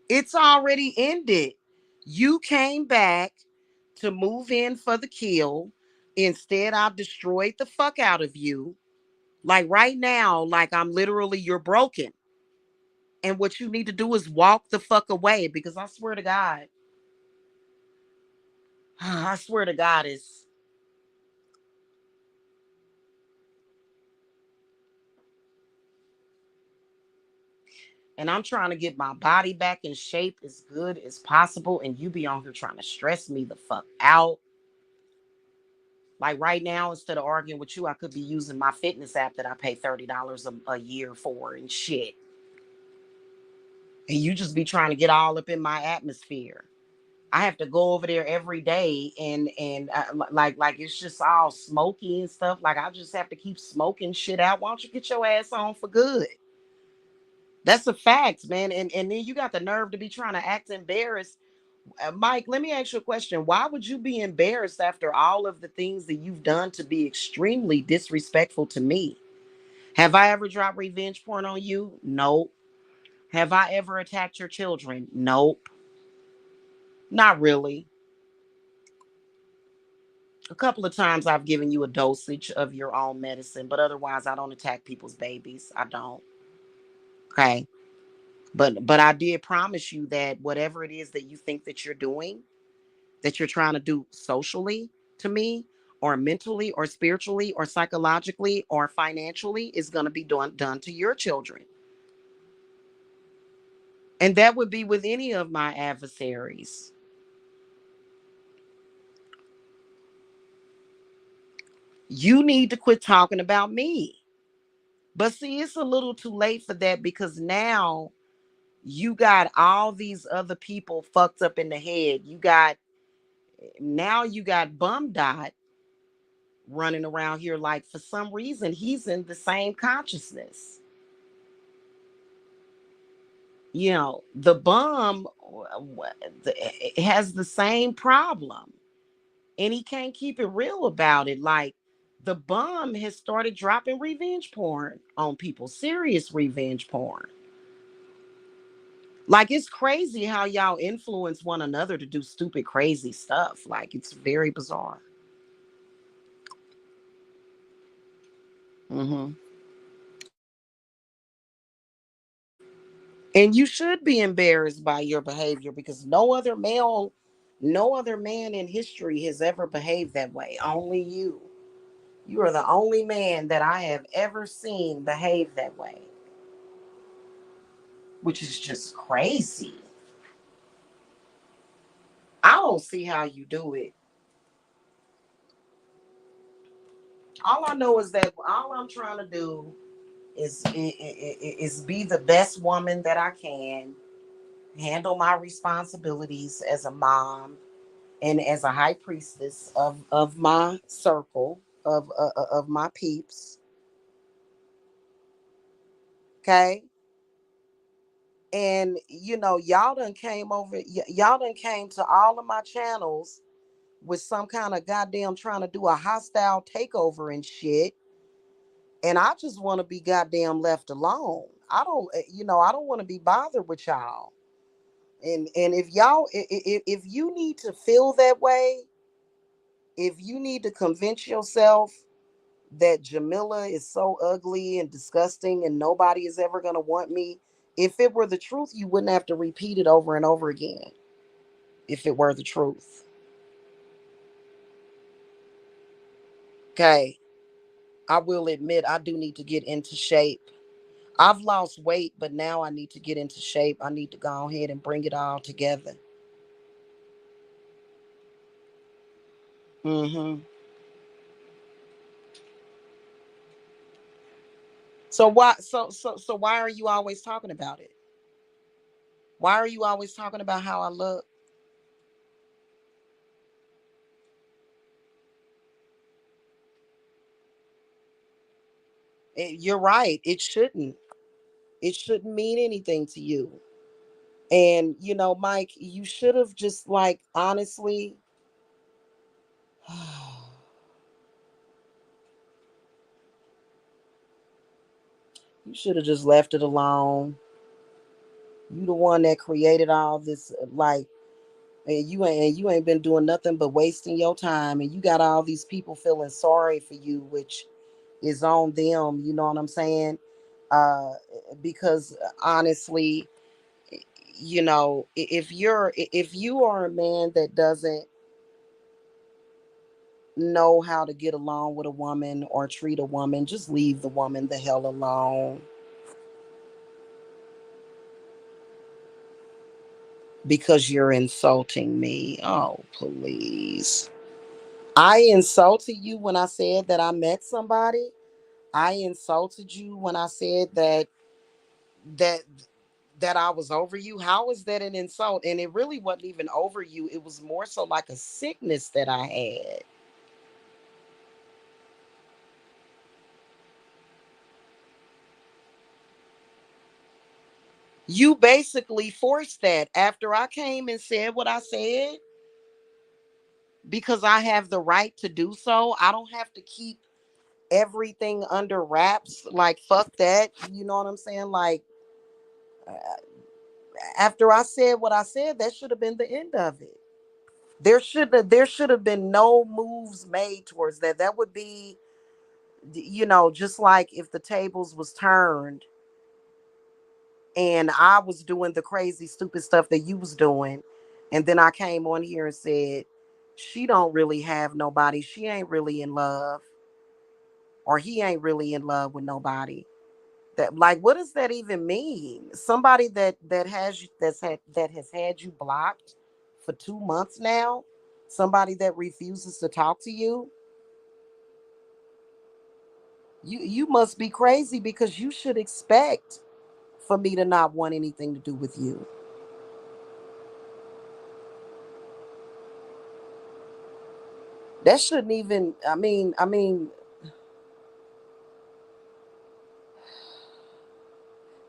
It's already ended. You came back to move in for the kill. Instead, I've destroyed the fuck out of you. Like right now, like I'm literally, you're broken. And what you need to do is walk the fuck away, because I swear to God, I swear to God, is and I'm trying to get my body back in shape as good as possible. And you be on here trying to stress me the fuck out. Like right now, instead of arguing with you, I could be using my fitness app that I pay $30 a year for and shit. And you just be trying to get all up in my atmosphere. I have to go over there every day, and it's just all smoky and stuff. Like I just have to keep smoking shit out. Why don't you get your ass on for good? That's a fact, man. And then you got the nerve to be trying to act embarrassed. Mike, let me ask you a question. Why would you be embarrassed after all of the things that you've done to be extremely disrespectful to me? Have I ever dropped revenge porn on you? Nope. Have I ever attacked your children? Nope. Not really. A couple of times I've given you a dosage of your own medicine, but otherwise I don't attack people's babies. I don't. Okay. But I did promise you that whatever it is that you think that you're doing, that you're trying to do socially to me, or mentally or spiritually or psychologically or financially, is going to be done to your children. And that would be with any of my adversaries. You need to quit talking about me. But see, it's a little too late for that, because now you got all these other people fucked up in the head. You got Bum Dot running around here, like for some reason he's in the same consciousness. The bum has the same problem, and he can't keep it real about it. Like, the bum has started dropping revenge porn on people, serious revenge porn. Like, it's crazy how y'all influence one another to do stupid, crazy stuff. Like, it's very bizarre. Hmm. And you should be embarrassed by your behavior, because no other man in history has ever behaved that way. Only you. You are the only man that I have ever seen behave that way, which is just crazy. I don't see how you do it. All I know is that all I'm trying to do is be the best woman that I can, handle my responsibilities as a mom and as a high priestess of my circle of my peeps. Okay. And y'all done came over, y'all done came to all of my channels with some kind of goddamn trying to do a hostile takeover and shit. And I just want to be goddamn left alone. I don't want to be bothered with y'all. And if y'all, if you need to feel that way, if you need to convince yourself that Jamila is so ugly and disgusting and nobody is ever going to want me, if it were the truth, you wouldn't have to repeat it over and over again. If it were the truth. Okay. I will admit I do need to get into shape. I've lost weight, but now I need to get into shape. I need to go ahead and bring it all together. Hmm. So why are you always talking about it? Why are you always talking about how I look? You're right. It shouldn't. It shouldn't mean anything to you. And Mike, you should have just, like, honestly, you should have just left it alone. You the one that created all this, like, And you ain't been doing nothing but wasting your time, and you got all these people feeling sorry for you, which is on them. You know what I'm saying? Uh, because honestly, if you are a man that doesn't know how to get along with a woman or treat a woman, just leave the woman the hell alone, because you're insulting me. Oh, please. I insulted you when I said that I met somebody. I insulted you when I said that that I was over you. How is that an insult? And it really wasn't even over you. It was more so like a sickness that I had. You basically forced that after I came and said what I said, because I have the right to do so. I don't have to keep everything under wraps. Like, fuck that. You know what I'm saying? Like, uh, after I said what I said, that should have been the end of it. There should have been no moves made towards that. That would be, just like if the tables was turned and I was doing the crazy stupid stuff that you was doing, and then I came on here and said she don't really have nobody, she ain't really in love, or he ain't really in love with nobody. That, like, what does that even mean? Somebody that has had you blocked for 2 months now, somebody that refuses to talk to you. You must be crazy, because you should expect for me to not want anything to do with you. That shouldn't even, I mean,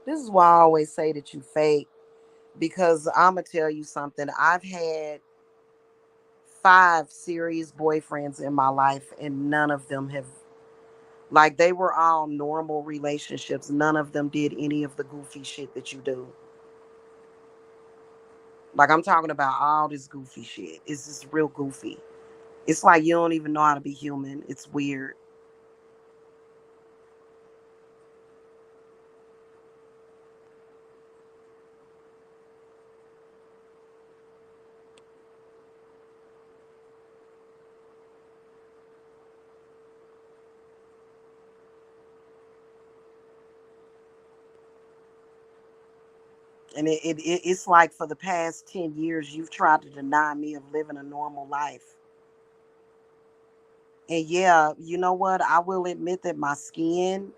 this is why I always say that you fake, because I'm gonna tell you something. I've had 5 serious boyfriends in my life, and none of them have, like, they were all normal relationships. None of them did any of the goofy shit that you do. Like, I'm talking about all this goofy shit. It's just real goofy. It's like you don't even know how to be human. It's weird. And it's like for the past 10 years, you've tried to deny me of living a normal life. And yeah, you know what? I will admit that my skin,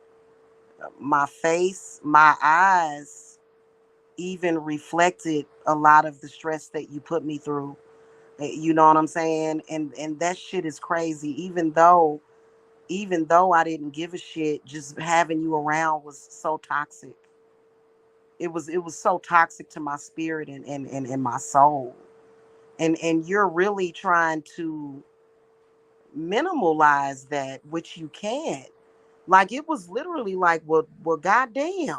my face, my eyes even reflected a lot of the stress that you put me through. You know what I'm saying? And that shit is crazy. Even though I didn't give a shit, just having you around was so toxic. It was so toxic to my spirit and my soul. And you're really trying to minimalize that, which you can't. Like, it was literally like, well, goddamn.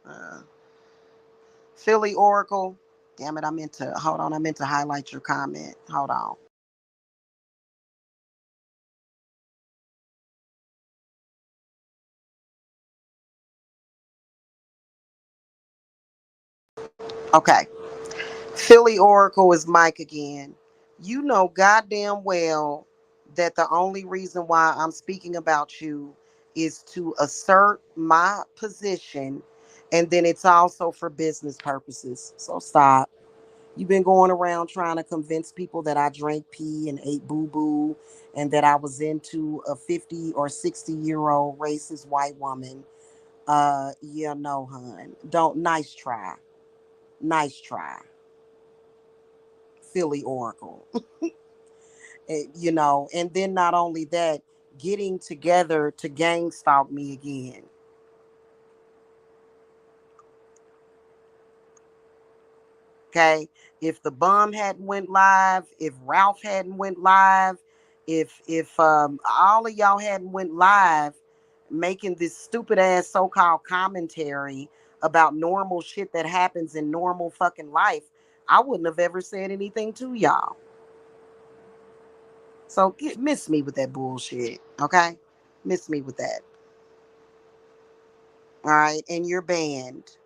Uh, Philly Oracle. Damn it, I meant to highlight your comment. Hold on. Okay. Philly Oracle is Mike again. You know goddamn well that the only reason why I'm speaking about you is to assert my position, and then it's also for business purposes. So stop. You've been going around trying to convince people that I drank pee and ate boo boo, and that I was into a 50 or 60-year-old racist white woman. Yeah, no, hun. Don't, nice try. Nice try. Philly Oracle. And then not only that, getting together to gang stalk me again. Okay. If the bum hadn't went live, if Ralph hadn't went live, if all of y'all hadn't went live, making this stupid ass so-called commentary about normal shit that happens in normal fucking life, I wouldn't have ever said anything to y'all. So miss me with that bullshit, okay? Miss me with that. All right, and you're banned.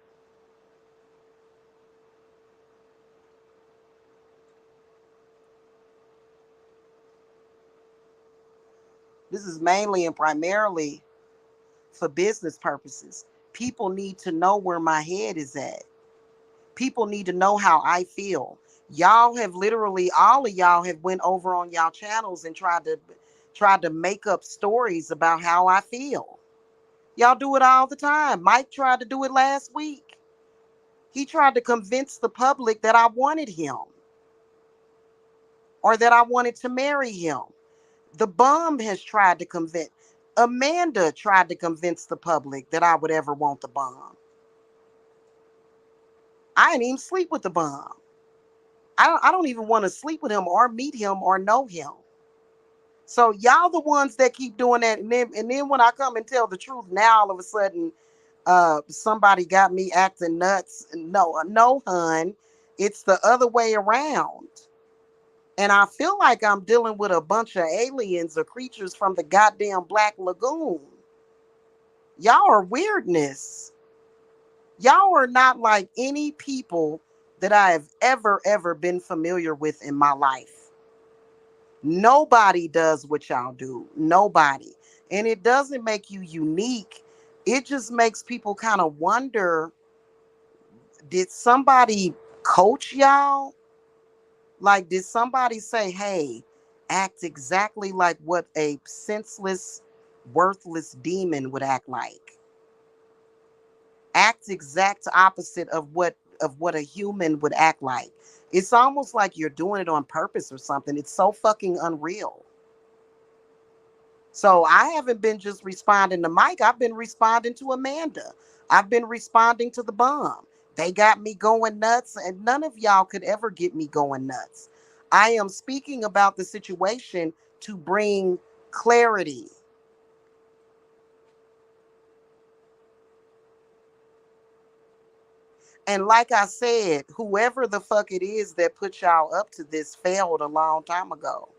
This is mainly and primarily for business purposes. People need to know where my head is at. People need to know how I feel. Y'all have literally, all of y'all have went over on y'all channels and tried to make up stories about how I feel. Y'all do it all the time. Mike tried to do it last week. He tried to convince the public that I wanted him or that I wanted to marry him. The bum has tried to convince, Amanda tried to convince the public that I would ever want the bum. I didn't even sleep with the bum. I don't even want to sleep with him or meet him or know him. So y'all the ones that keep doing that, and then when I come and tell the truth, now all of a sudden, somebody got me acting nuts. No, no, hun, it's the other way around. And I feel like I'm dealing with a bunch of aliens or creatures from the goddamn Black Lagoon. Y'all are weirdness. Y'all are not like any people that I have ever been familiar with in my life. Nobody does what y'all do. Nobody. And it doesn't make you unique. It just makes people kind of wonder, did somebody coach y'all? Like, did somebody say, hey, act exactly like what a senseless, worthless demon would act like? Act exact opposite of what a human would act like. It's almost like you're doing it on purpose or something. It's so fucking unreal. So I haven't been just responding to Mike. I've been responding to Amanda. I've been responding to the bomb. They got me going nuts, and none of y'all could ever get me going nuts. I am speaking about the situation to bring clarity. And like I said, whoever the fuck it is that put y'all up to this failed a long time ago.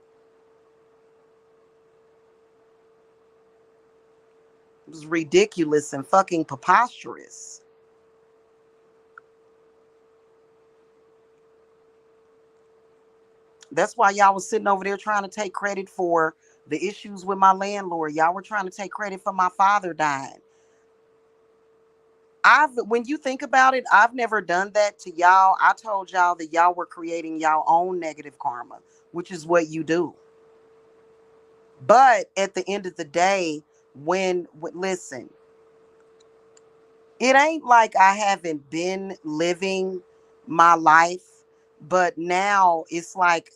It was ridiculous and fucking preposterous. That's why y'all was sitting over there trying to take credit for the issues with my landlord. Y'all were trying to take credit for my father dying. When you think about it, I've never done that to y'all. I told y'all that y'all were creating y'all own negative karma, which is what you do. But at the end of the day, listen, it ain't like I haven't been living my life, but now it's like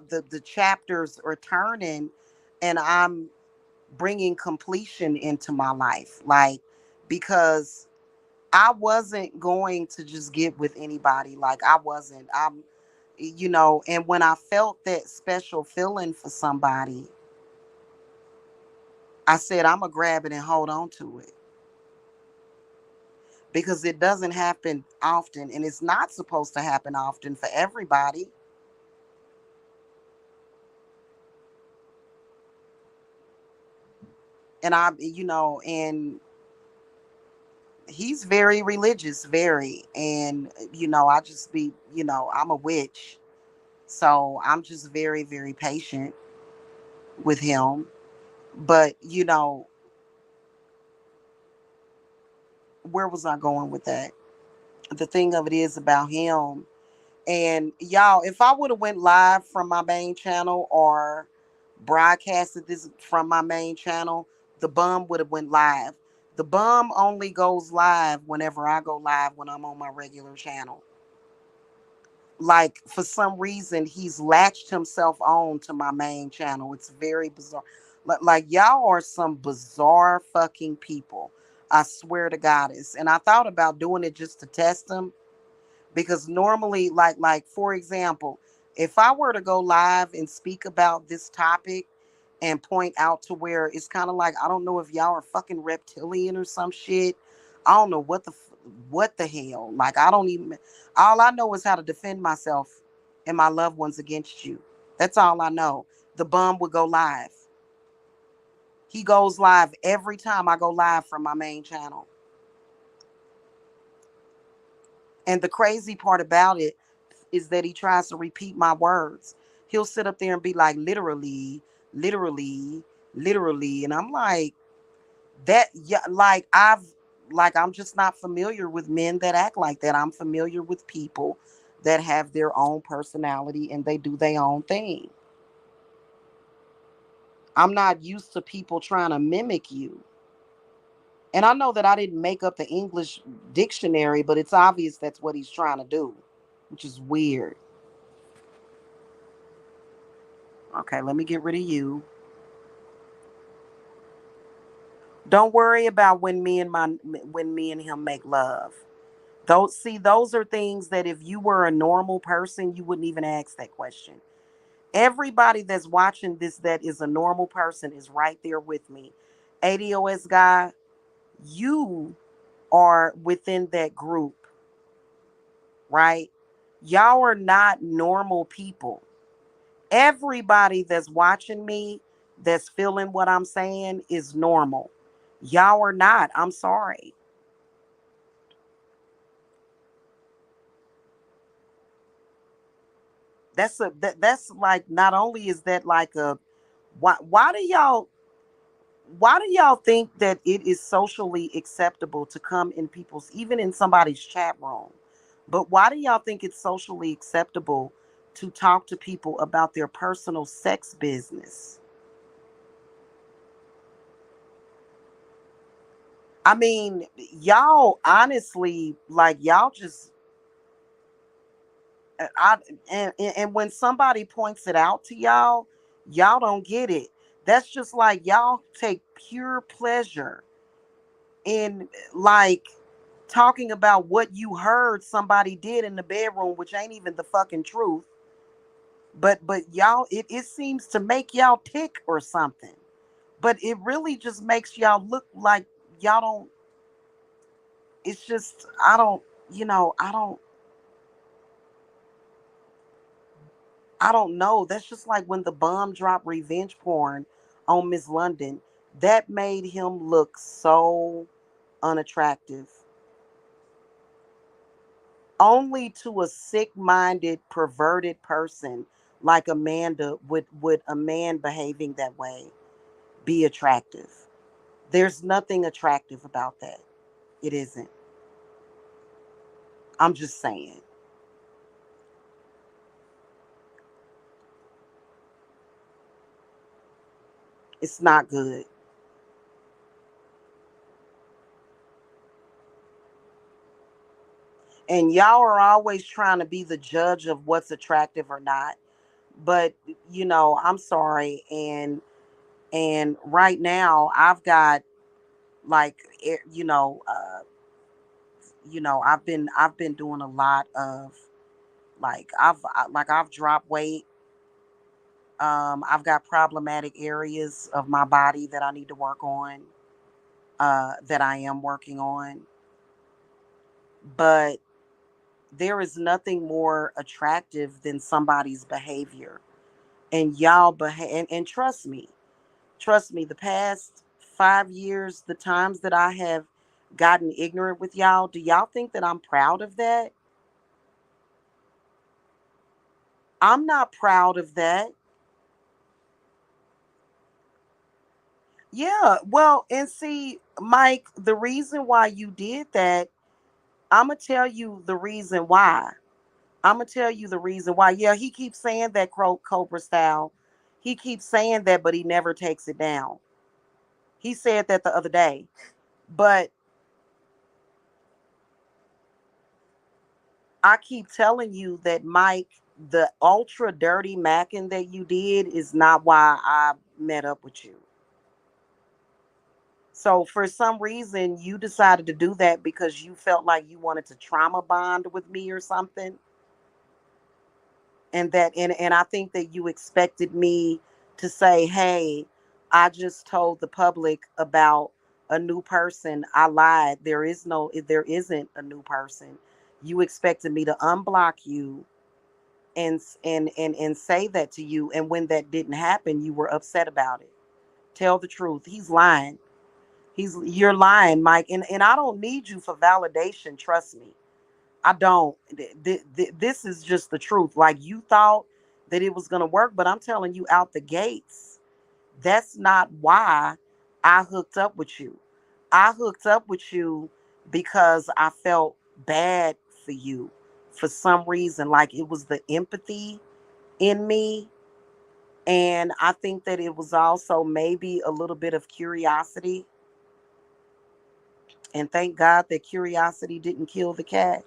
the chapters are turning, and I'm bringing completion into my life, like, because I wasn't going to just get with anybody. Like, I wasn't. And when I felt that special feeling for somebody, I said I'm gonna grab it and hold on to it, because it doesn't happen often, and it's not supposed to happen often for everybody. And and he's very religious, very. And I just I'm a witch. So I'm just very patient with him. But where was I going with that? The thing of it is about him. And y'all, if I would have went live from my main channel or broadcasted this from my main channel, the bum would have went live. The bum only goes live whenever I go live when I'm on my regular channel. Like, for some reason, he's latched himself on to my main channel. It's very bizarre. Like, y'all are some bizarre fucking people. I swear to goddess. And I thought about doing it just to test him, because normally, like for example, if I were to go live and speak about this topic, and point out to where it's kind of like, I don't know if y'all are fucking reptilian or some shit. I don't know what the hell. Like, I don't even, all I know is how to defend myself and my loved ones against you. That's all I know. The bum would go live. He goes live every time I go live from my main channel. And the crazy part about it is that he tries to repeat my words. He'll sit up there and be like, literally, literally, literally. And I'm like, that, yeah, I'm just not familiar with men that act like that. I'm familiar with people that have their own personality and they do their own thing. I'm not used to people trying to mimic you. And I know that I didn't make up the English dictionary, but it's obvious that's what he's trying to do, which is weird. Okay, let me get rid of you. Don't worry about when me and him make love. Those are things that if you were a normal person, you wouldn't even ask that question. Everybody that's watching this that is a normal person is right there with me. ADOS guy, you are within that group, right? Y'all are not normal people. Everybody that's watching me, that's feeling what I'm saying, is normal. Y'all are not. I'm sorry. That's like, not only is that like a, why do y'all think that it is socially acceptable to come in people's, even in somebody's chat room, but why do y'all think it's socially acceptable to talk to people about their personal sex business? I mean, y'all honestly, like, y'all just, I and when somebody points it out to y'all, y'all don't get it. That's just like y'all take pure pleasure in, like, talking about what you heard somebody did in the bedroom, which ain't even the fucking truth. But y'all, it seems to make y'all tick or something. But it really just makes y'all look like y'all don't, it's just, I don't, I don't know. That's just like when the bomb dropped revenge porn on Miss London. That made him look so unattractive. Only to a sick-minded, perverted person like Amanda would a man behaving that way be attractive. There's nothing attractive about that. It isn't. I'm just saying. It's not good. And y'all are always trying to be the judge of what's attractive or not. But I'm sorry, and right now I've got, like, I've been doing a lot of, like, I've dropped weight. I've got problematic areas of my body that I need to work on, that I am working on. But there is nothing more attractive than somebody's behavior. And y'all behave, and trust me, the past 5 years, the times that I have gotten ignorant with y'all, do y'all think that I'm proud of that? I'm not proud of that. Yeah, well, and see, Mike, the reason why you did that, I'm gonna tell you the reason why. I'm gonna tell you the reason why. Yeah, he keeps saying that Cobra style. He keeps saying that, but he never takes it down. He said that the other day. But I keep telling you that, Mike, the ultra dirty macking that you did is not why I met up with you. So for some reason, you decided to do that because you felt like you wanted to trauma bond with me or something. And I think that you expected me to say, hey, I just told the public about a new person. I lied. There isn't a new person. You expected me to unblock you and say that to you. And when that didn't happen, you were upset about it. Tell the truth. He's lying. You're lying, Mike. And I don't need you for validation. Trust me. I don't. This is just the truth. Like you thought that it was gonna work, but I'm telling you out the gates, that's not why I hooked up with you. I hooked up with you because I felt bad for you for some reason. Like it was the empathy in me. And I think that it was also maybe a little bit of curiosity. And thank God that curiosity didn't kill the cat.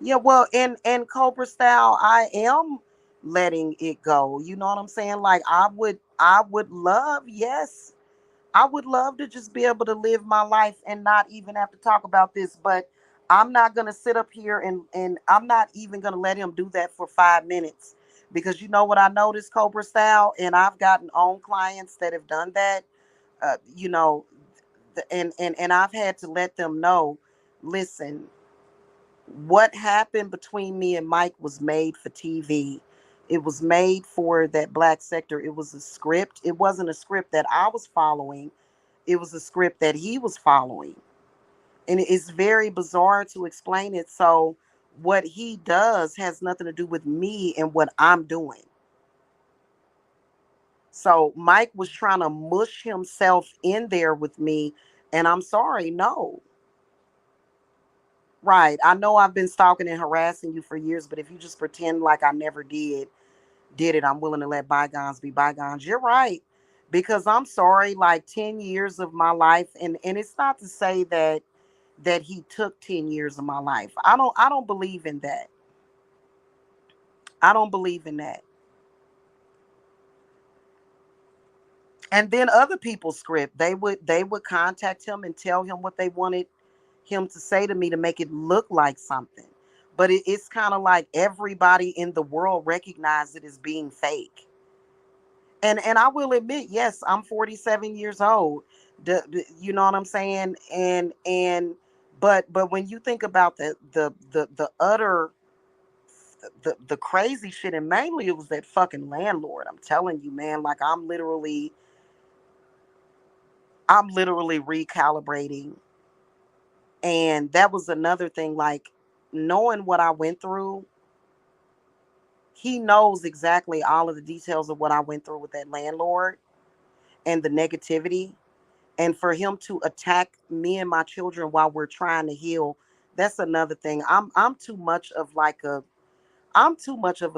Yeah, well, and Cobra style, I am letting it go. You know what I'm saying? Like I would love, yes, I would love to just be able to live my life and not even have to talk about this. But I'm not gonna sit up here and I'm not even gonna let him do that for 5 minutes because you know what I noticed, Cobra style, and I've gotten on clients that have done that. You know, and I've had to let them know, listen, what happened between me and Mike was made for TV. It was made for that black sector. It was a script. It wasn't a script that I was following. It was a script that he was following. And it's very bizarre to explain it. So what he does has nothing to do with me and what I'm doing. So Mike was trying to mush himself in there with me. And I'm sorry, no. Right. I know I've been stalking and harassing you for years, but if you just pretend like I never did it, I'm willing to let bygones be bygones. You're right. Because I'm sorry, like 10 years of my life, and it's not to say that he took 10 years of my life. I don't believe in that. I don't believe in that. And then other people's script, they would contact him and tell him what they wanted him to say to me to make it look like something. But it's kind of like everybody in the world recognized it as being fake. And I will admit, yes, I'm 47 years old. You know what I'm saying? But when you think about the utter the crazy shit, and mainly it was that fucking landlord. I'm telling you, man, like I'm literally recalibrating. And that was another thing, like knowing what I went through, he knows exactly all of the details of what I went through with that landlord and the negativity. And for him to attack me and my children while we're trying to heal, that's another thing. I'm too much of a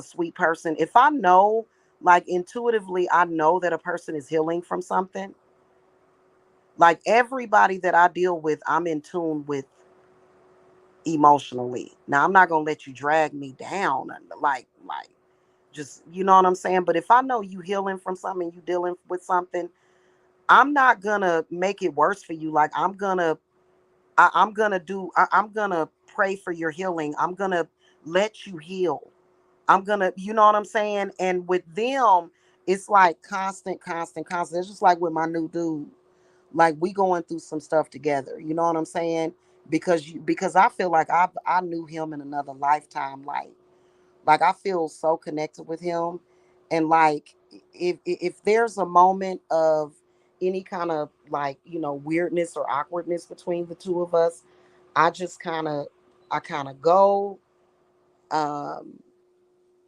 sweet person. If I know, like intuitively, I know that a person is healing from something, like everybody that I deal with, I'm in tune with emotionally. Now I'm not gonna let you drag me down, like just, you know what I'm saying. But if I know you healing from something, you dealing with something, I'm not gonna make it worse for you. Like I'm gonna I'm gonna pray for your healing. I'm gonna let you heal. I'm gonna, you know what I'm saying. And with them, it's like constant, constant, constant. It's just like with my new dude. Like we going through some stuff together. You know what I'm saying? Because I feel like I knew him in another lifetime. Like I feel so connected with him, and like if there's a moment of any kind of like weirdness or awkwardness between the two of us, I just kind of go. Um,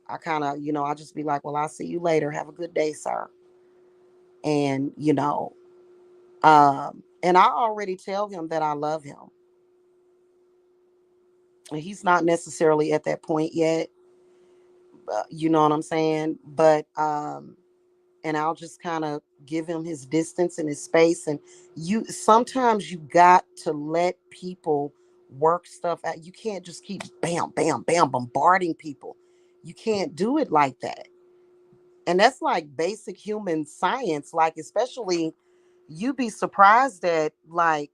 I kind of I just be like, well, I'll see you later. Have a good day, sir. And and I already tell him that I love him. And he's not necessarily at that point yet. You know what I'm saying? But and I'll just kind of give him his distance and his space. And you sometimes you got to let people work stuff out. You can't just keep bam, bam, bam bombarding people. You can't do it like that. And that's like basic human science. Like, especially you'd be surprised that like,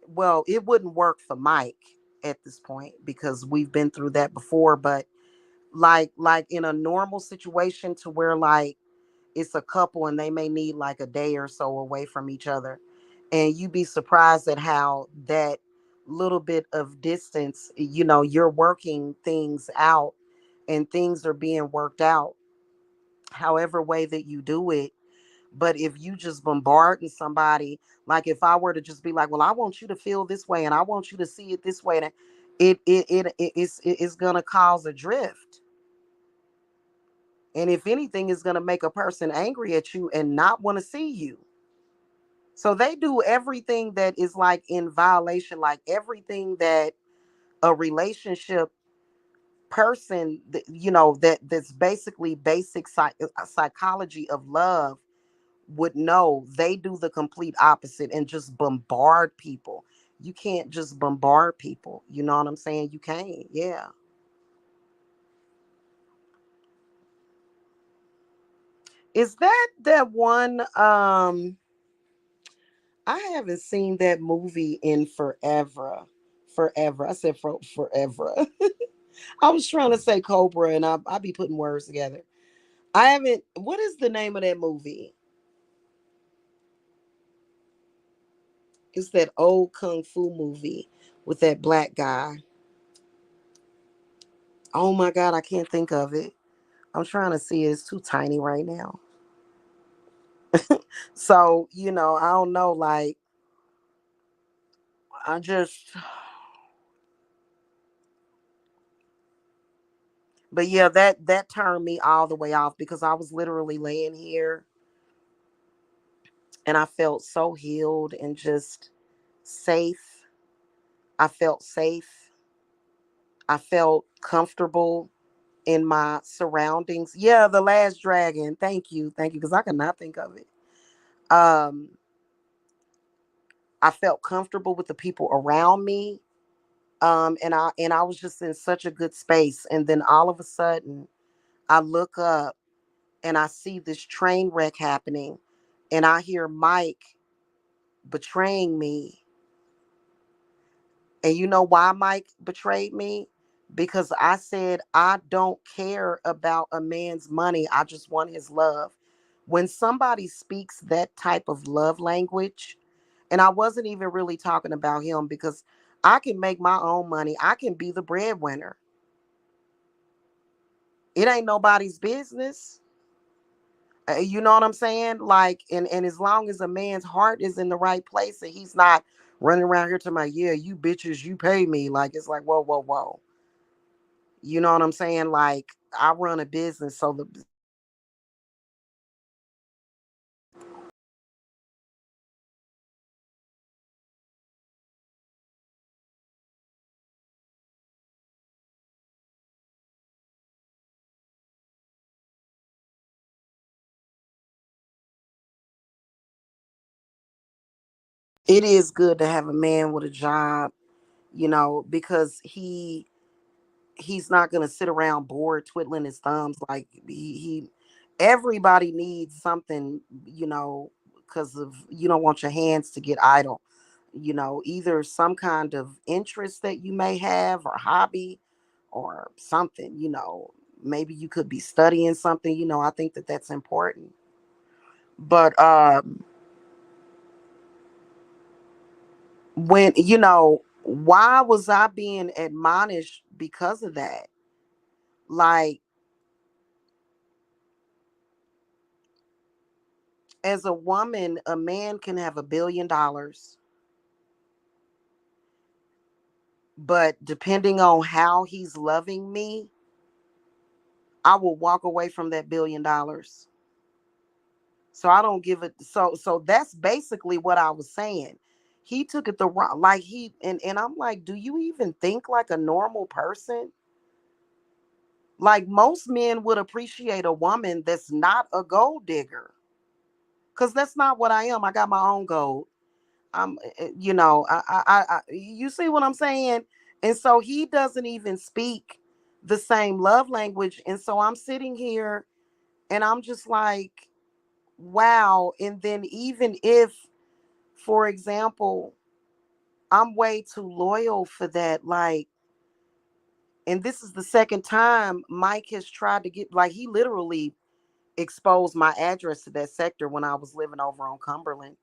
well, it wouldn't work for Mike at this point because we've been through that before. But Like in a normal situation to where like it's a couple and they may need like a day or so away from each other, and you'd be surprised at how that little bit of distance, you're working things out and things are being worked out however way that you do it. But if you just bombarding somebody, like if I were to just be like, well, I want you to feel this way and I want you to see it this way, then it's gonna cause a drift. And if anything, is gonna make a person angry at you and not want to see you. So they do everything that is like in violation, like everything that a relationship person, that's basically basic psychology of love would know. They do the complete opposite and just bombard people. You can't just bombard people. You know what I'm saying? You can't. Yeah. Is that one? I haven't seen that movie in forever. Forever. I said forever. I was trying to say Cobra, and I be putting words together. I haven't. What is the name of that movie? It's that old kung fu movie with that black guy. Oh my god, I can't think of it. I'm trying to see it. It's too tiny right now. So, I don't know, like I just but yeah, that turned me all the way off because I was literally laying here and I felt so healed and just safe. I felt safe. I felt comfortable in my surroundings. Yeah, The Last Dragon. Thank you. Thank you. Because I could not think of it. Um, I felt comfortable with the people around me. And I was just in such a good space. And then all of a sudden I look up and I see this train wreck happening. And I hear Mike betraying me. And you know why Mike betrayed me? Because I said, I don't care about a man's money. I just want his love. When somebody speaks that type of love language, and I wasn't even really talking about him because I can make my own money, I can be the breadwinner. It ain't nobody's business. You know what I'm saying? Like, and as long as a man's heart is in the right place and he's not running around here to my, yeah, you bitches, you pay me. Like, it's like, whoa, whoa, whoa. You know what I'm saying? Like, I run a business, so it is good to have a man with a job, because he's not gonna sit around bored twiddling his thumbs. Like he everybody needs something, because of you don't want your hands to get idle. Either some kind of interest that you may have or hobby or something. Maybe you could be studying something. I think that that's important. But when why was I being admonished because of that? Like, as a woman, a man can have $1 billion, but depending on how he's loving me, I will walk away from that $1 billion. So I don't give it. So that's basically what I was saying. He took it the wrong, like and I'm like, do you even think like a normal person? Like most men would appreciate a woman that's not a gold digger, because that's not what I am. I got my own gold. You see what I'm saying? And so he doesn't even speak the same love language. And so I'm sitting here and I'm just like, wow. And then even if, for example, I'm way too loyal for that, like And this is the second time Mike has tried to get, like, he literally exposed my address to that sector when I was living over on Cumberland.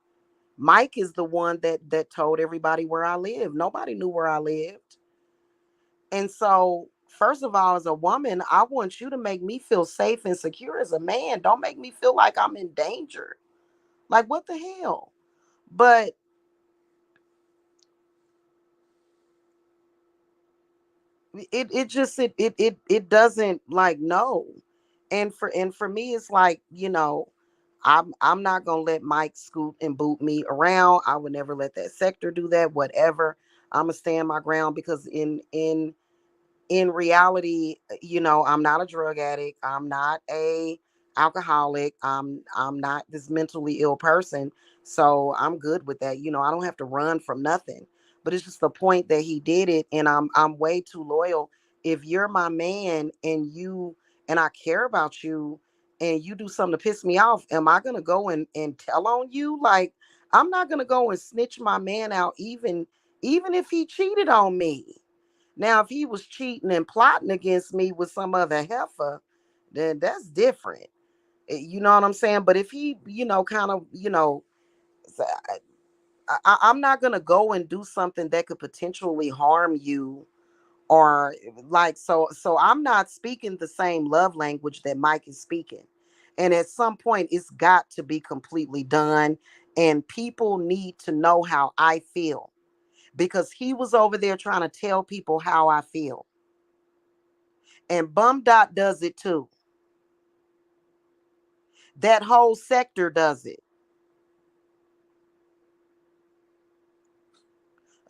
Mike is the one that told everybody where I live. Nobody knew where I lived. And so, first of all, as a woman, I want you to make me feel safe and secure. As a man, don't make me feel like I'm in danger. Like, what the hell? But it just it doesn't, like, no. And for me, it's like, I'm not gonna let Mike scoot and boot me around. I would never let that sector do that. Whatever. I'm gonna stand my ground, because in reality, I'm not a drug addict. I'm not a alcoholic. I'm not this mentally ill person. So I'm good with that. I don't have to run from nothing. But it's just the point that he did it, and I'm way too loyal. If you're my man, and I care about you, and you do something to piss me off, am I gonna go and tell on you? Like, I'm not gonna go and snitch my man out, even if he cheated on me. Now, if he was cheating and plotting against me with some other heifer, then that's different. You know what I'm saying? But if he, kind of, I'm not gonna go and do something that could potentially harm you, or, like, so I'm not speaking the same love language that Mike is speaking. And at some point, it's got to be completely done. And people need to know how I feel, because he was over there trying to tell people how I feel. And Bum Dot does it too. That whole sector does it.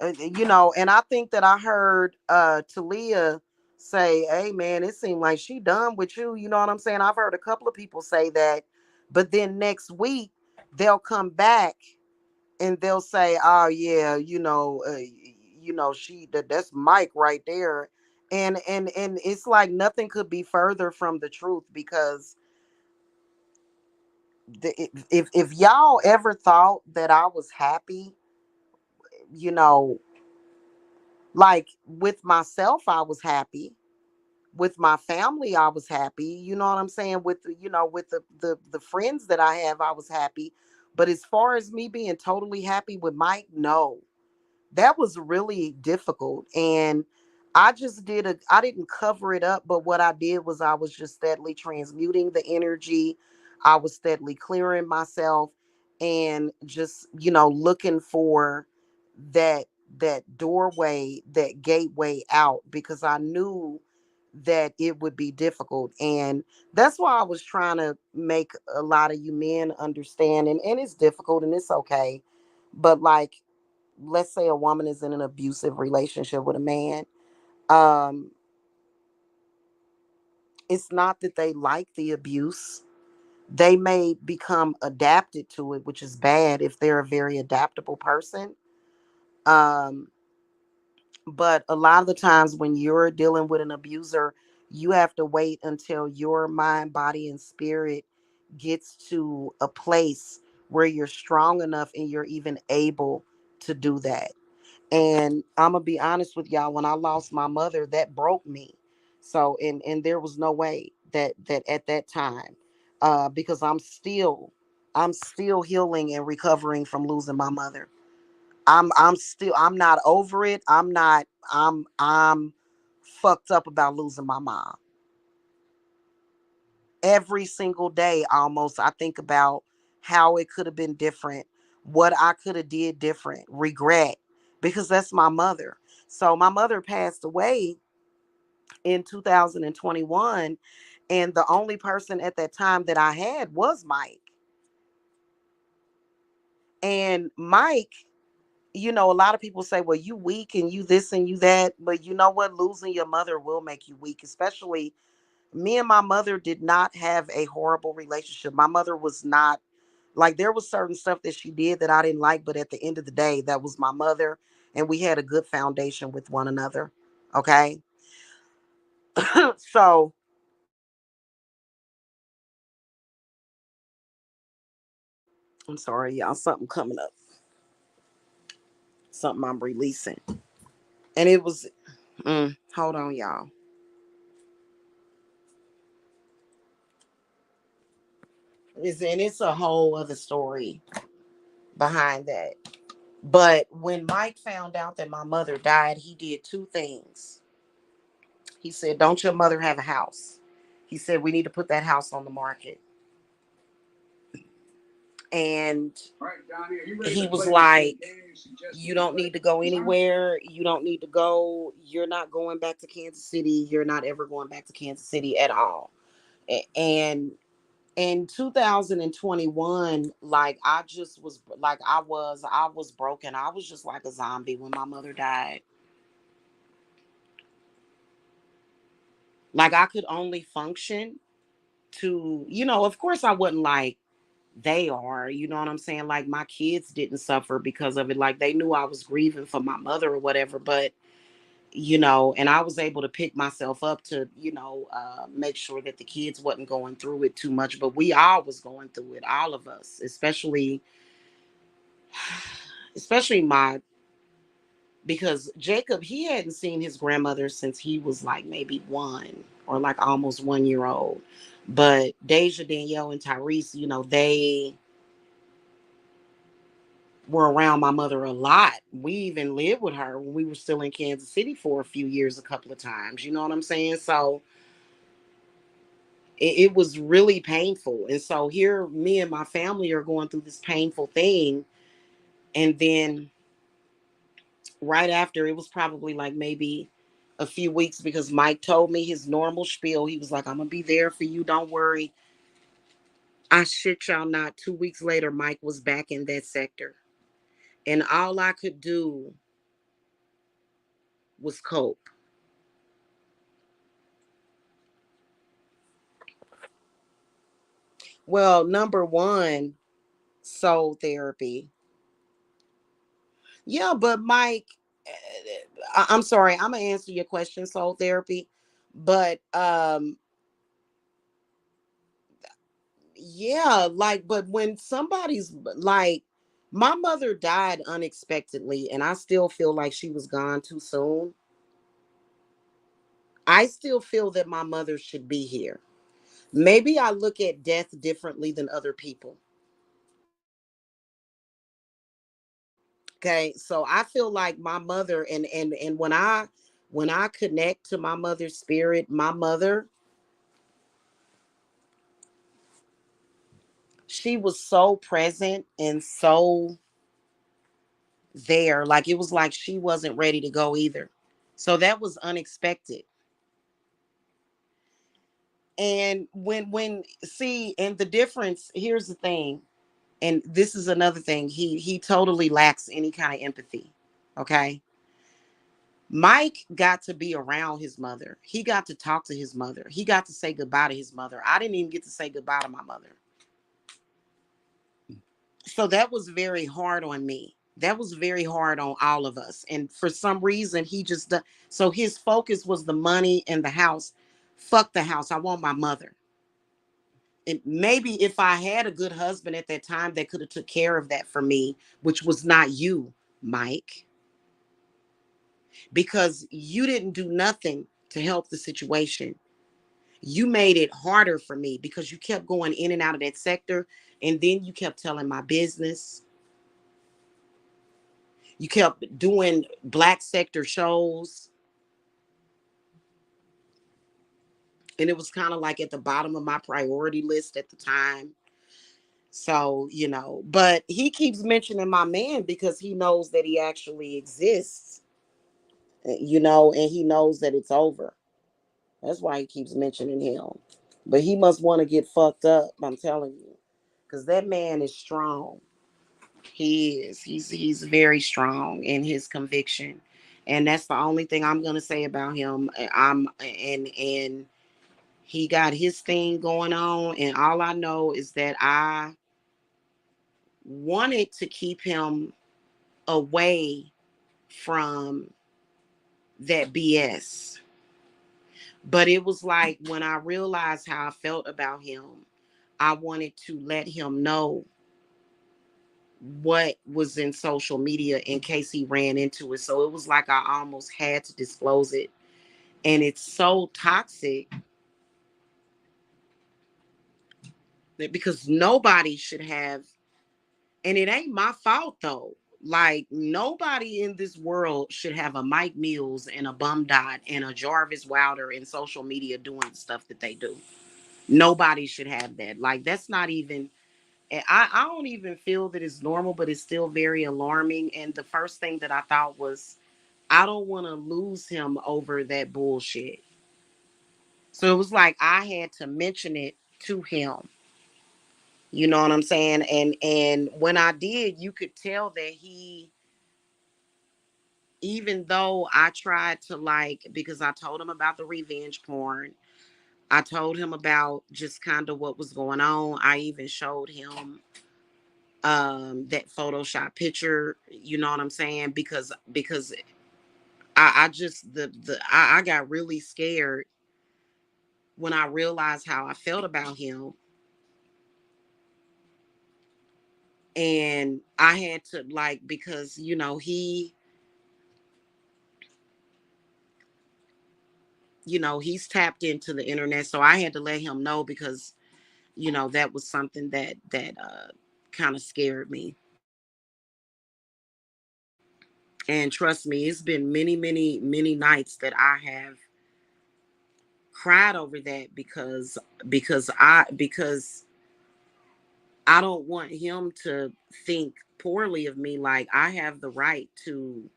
And I think that I heard Talia say, "Hey man, it seemed like she done with you." You know what I'm saying? I've heard a couple of people say that, but then next week they'll come back and they'll say, "Oh yeah, she that's Mike right there." And it's like nothing could be further from the truth, because if y'all ever thought that I was happy, you know, like, with myself, I was happy. With my family, I was happy. You know what I'm saying? With the friends that I have, I was happy. But as far as me being totally happy with Mike, no. That was really difficult. And I didn't cover it up, but what I did was I was just steadily transmuting the energy. I was steadily clearing myself, and just, looking for that doorway, that gateway out, because I knew that it would be difficult. And that's why I was trying to make a lot of you men understand, and it's difficult and it's okay. But, like, let's say a woman is in an abusive relationship with a man. um it's not that they like the abuse. They may become adapted to it, which is bad if they're a very adaptable person. um but a lot of the times when you're dealing with an abuser, you have to wait until your mind, body, and spirit gets to a place where you're strong enough and you're even able to do that. And I'm gonna be honest with y'all, when I lost my mother, that broke me. So, and there was no way that at that time, because I'm still healing and recovering from losing my mother. I'm not over it. I'm fucked up about losing my mom. Every single day almost, I think about how it could have been different, what I could have did different, regret, because that's my mother. So my mother passed away in 2021, and the only person at that time that I had was Mike. And Mike, a lot of people say, well, you weak and you this and you that, but you know what, losing your mother will make you weak. Especially, me and my mother did not have a horrible relationship. My mother was not, like, there was certain stuff that she did that I didn't like, but at the end of the day, that was my mother, and we had a good foundation with one another. Okay. So, I'm sorry, y'all, something coming up, something I'm releasing. And it was, hold on, y'all. And it's a whole other story behind that. But when Mike found out that my mother died, he did two things. He said, "Don't your mother have a house?" He said, "We need to put that house on the market." And he was like, "You don't need to go anywhere. You don't need to go. You're not going back to Kansas City. You're not ever going back to Kansas City at all." And in 2021, like I just was like I was broken. I was just like a zombie when my mother died. Like I could only function to, of course I wasn't like they are, you know what I'm saying? Like my kids didn't suffer because of it. Like they knew I was grieving for my mother or whatever, but and I was able to pick myself up to, make sure that the kids wasn't going through it too much. But we all was going through it, all of us, especially my because Jacob, he hadn't seen his grandmother since he was like maybe 1 or like almost 1 year old. But Deja, Danielle, and Tyrese, they were around my mother a lot. We even lived with her when we were still in Kansas City for a few years, a couple of times. You know what I'm saying? So it was really painful. And so here, me and my family are going through this painful thing. And then right after, it was probably like maybe a few weeks because Mike told me his normal spiel. He was like, "I'm going to be there for you. Don't worry." I shit y'all not. 2 weeks later, Mike was back in that sector. And all I could do was cope. Well, number one, soul therapy. Yeah, but Mike, I'm sorry, I'm gonna answer your question, soul therapy. But yeah, like, but when somebody's like, my mother died unexpectedly, and I still feel like she was gone too soon. I still feel that my mother should be here. Maybe I look at death differently than other people. Okay, so I feel like my mother, and when I connect to my mother's spirit, my mother, she was so present and so there. Like it was like she wasn't ready to go either. So that was unexpected. And when see, and the difference, here's the thing, and this is another thing, he totally lacks any kind of empathy. Okay. Mike got to be around his mother. He got to talk to his mother. He got to say goodbye to his mother. I didn't even get to say goodbye to my mother. So that was very hard on me. That was very hard on all of us. And for some reason, so his focus was the money and the house. Fuck the house. I want my mother. And maybe if I had a good husband at that time that could have took care of that for me, which was not you, Mike, because you didn't do nothing to help the situation. You made it harder for me because you kept going in and out of that sector, and then you kept telling my business. You kept doing black sector shows, and it was kind of like at the bottom of my priority list at the time. So, but he keeps mentioning my man because he knows that he actually exists, and he knows that it's over. That's why he keeps mentioning him. But he must want to get fucked up, I'm telling you. Because that man is strong. He is. He's very strong in his conviction. And that's the only thing I'm gonna say about him. And he got his thing going on. And all I know is that I wanted to keep him away from that BS. But it was like when I realized how I felt about him, I wanted to let him know what was in social media in case he ran into it. So it was like I almost had to disclose it. And it's so toxic because nobody should have, and it ain't my fault though. Like nobody in this world should have a Mike Mills and a Bum Dot and a Jarvis Wilder in social media doing the stuff that they do. Nobody should have that. Like that's not even. I don't even feel that it's normal, but it's still very alarming. And the first thing that I thought was, I don't want to lose him over that bullshit. So it was like I had to mention it to him. You know what I'm saying? And when I did, you could tell that he, even though I tried to like, because I told him about the revenge porn, I told him about just kind of what was going on. I even showed him that Photoshop picture, you know what I'm saying? Because I just I got really scared when I realized how I felt about him. And I had to like, because he's tapped into the internet, so I had to let him know, because that was something that kind of scared me. And trust me, it's been many, many, many nights that I have cried over that, because I don't want him to think poorly of me. Like I have the right to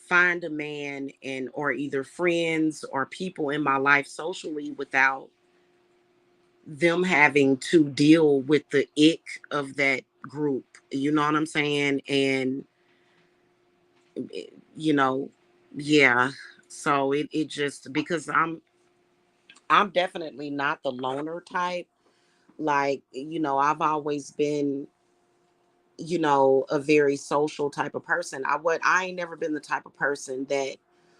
find a man, and or either friends or people in my life socially, without them having to deal with the ick of that group. You know what I'm saying? And you know, yeah. So it just, because I'm definitely not the loner type. Like, I've always been, a very social type of person. I ain't never been the type of person that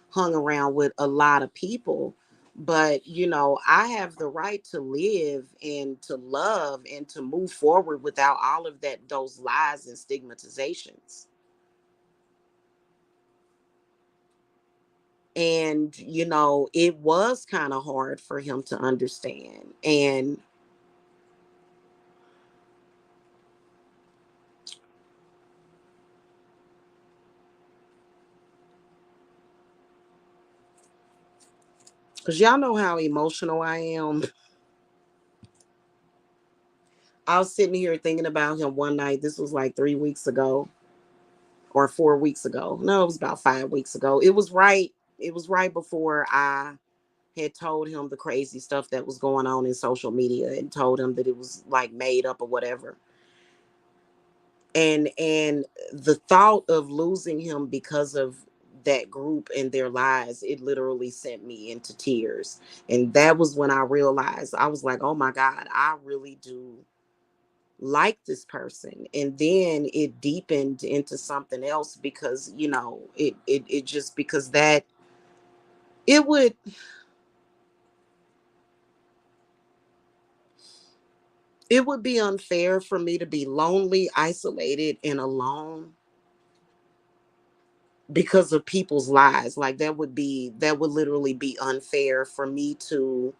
hung around with a lot of people. But, I have the right to live and to love and to move forward without all of that, those lies and stigmatizations. And, it was kind of hard for him to understand. And because y'all know how emotional I am. I was sitting here thinking about him one night. This was like 3 weeks ago or 4 weeks ago. No, it was about 5 weeks ago. It was right before I had told him the crazy stuff that was going on in social media, and told him that it was like made up or whatever. And the thought of losing him because of that group and their lies, it literally sent me into tears. And that was when I realized, I was like, oh my God, I really do like this person. And then it deepened into something else, because it just, because that, it would it would be unfair for me to be lonely, isolated, and alone because of people's lies. Like that would literally be unfair for me to.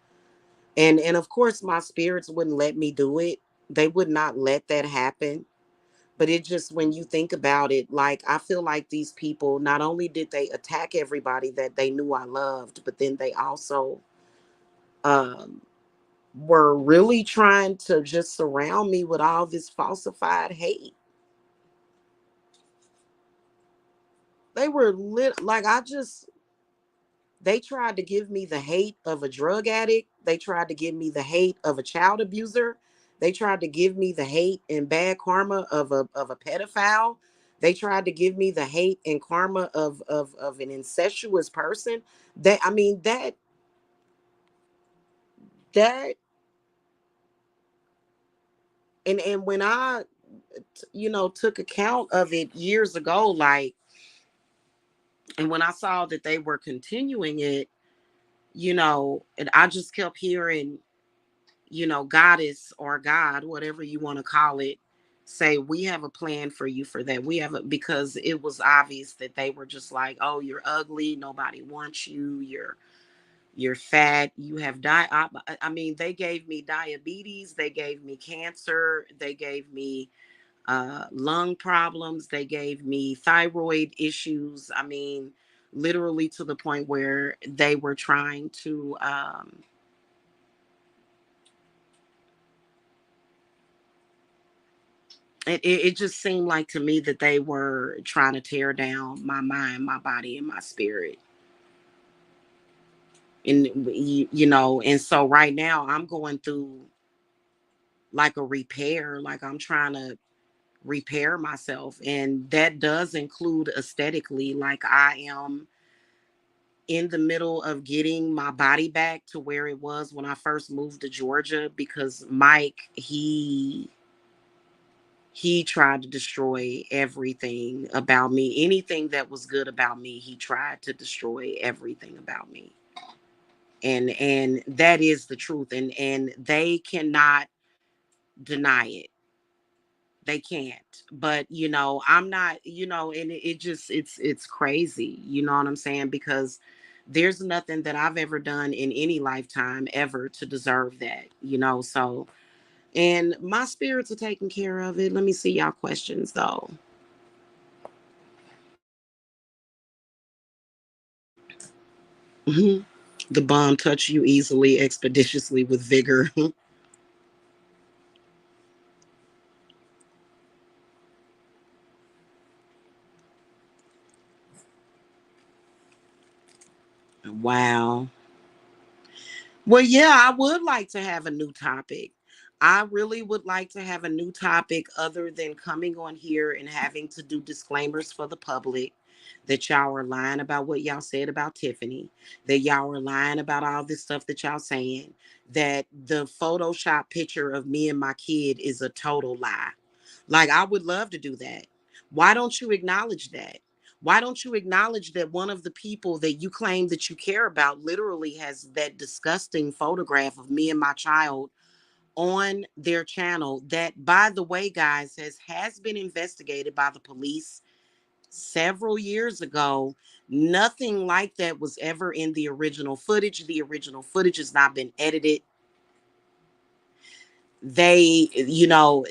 And of course my spirits wouldn't let me do it. They would not let that happen. But it just, when you think about it, like I feel like these people, not only did they attack everybody that they knew I loved, but then they also um were really trying to just surround me with all this falsified hate. They were like, they tried to give me the hate of a drug addict. They tried to give me the hate of a child abuser. They tried to give me the hate and bad karma of a pedophile. They tried to give me the hate and karma of an incestuous person. That, I mean, that and when I took account of it years ago, like, and when I saw that they were continuing it, and I just kept hearing, goddess or God, whatever you want to call it, say, we have a plan for you for that. Because it was obvious that they were just like, oh, you're ugly. Nobody wants you. You're fat. You have I mean, they gave me diabetes. They gave me cancer. They gave me lung problems. They gave me thyroid issues. I mean, literally to the point where they were trying to, it just seemed like to me that they were trying to tear down my mind, my body, and my spirit. And, you know, and so right now I'm going through like a repair, like I'm trying to repair myself. And that does include aesthetically, like I am in the middle of getting my body back to where it was when I first moved to Georgia, because Mike, he tried to destroy everything about me. Anything that was good about me, he tried to destroy everything about me. And that is the truth, and they cannot deny it. They can't. But you know, I'm not, you know, and it just, it's crazy, you know what I'm saying? Because there's nothing that I've ever done in any lifetime ever to deserve that, you know. So, and my spirits are taking care of it. Let me see y'all questions though. Mhm. The bomb touch you easily, expeditiously, with vigor. Wow. Well, yeah, I would like to have a new topic. I really would like to have a new topic other than coming on here and having to do disclaimers for the public that y'all are lying about what y'all said about Tiffany, that y'all are lying about all this stuff that y'all saying, that the Photoshop picture of me and my kid is a total lie. Like, I would love to do that. Why don't you acknowledge that? Why don't you acknowledge that one of the people that you claim that you care about literally has that disgusting photograph of me and my child on their channel, that, by the way, guys, has been investigated by the police several years ago. Nothing like that was ever in the original footage. The original footage has not been edited. They, you know,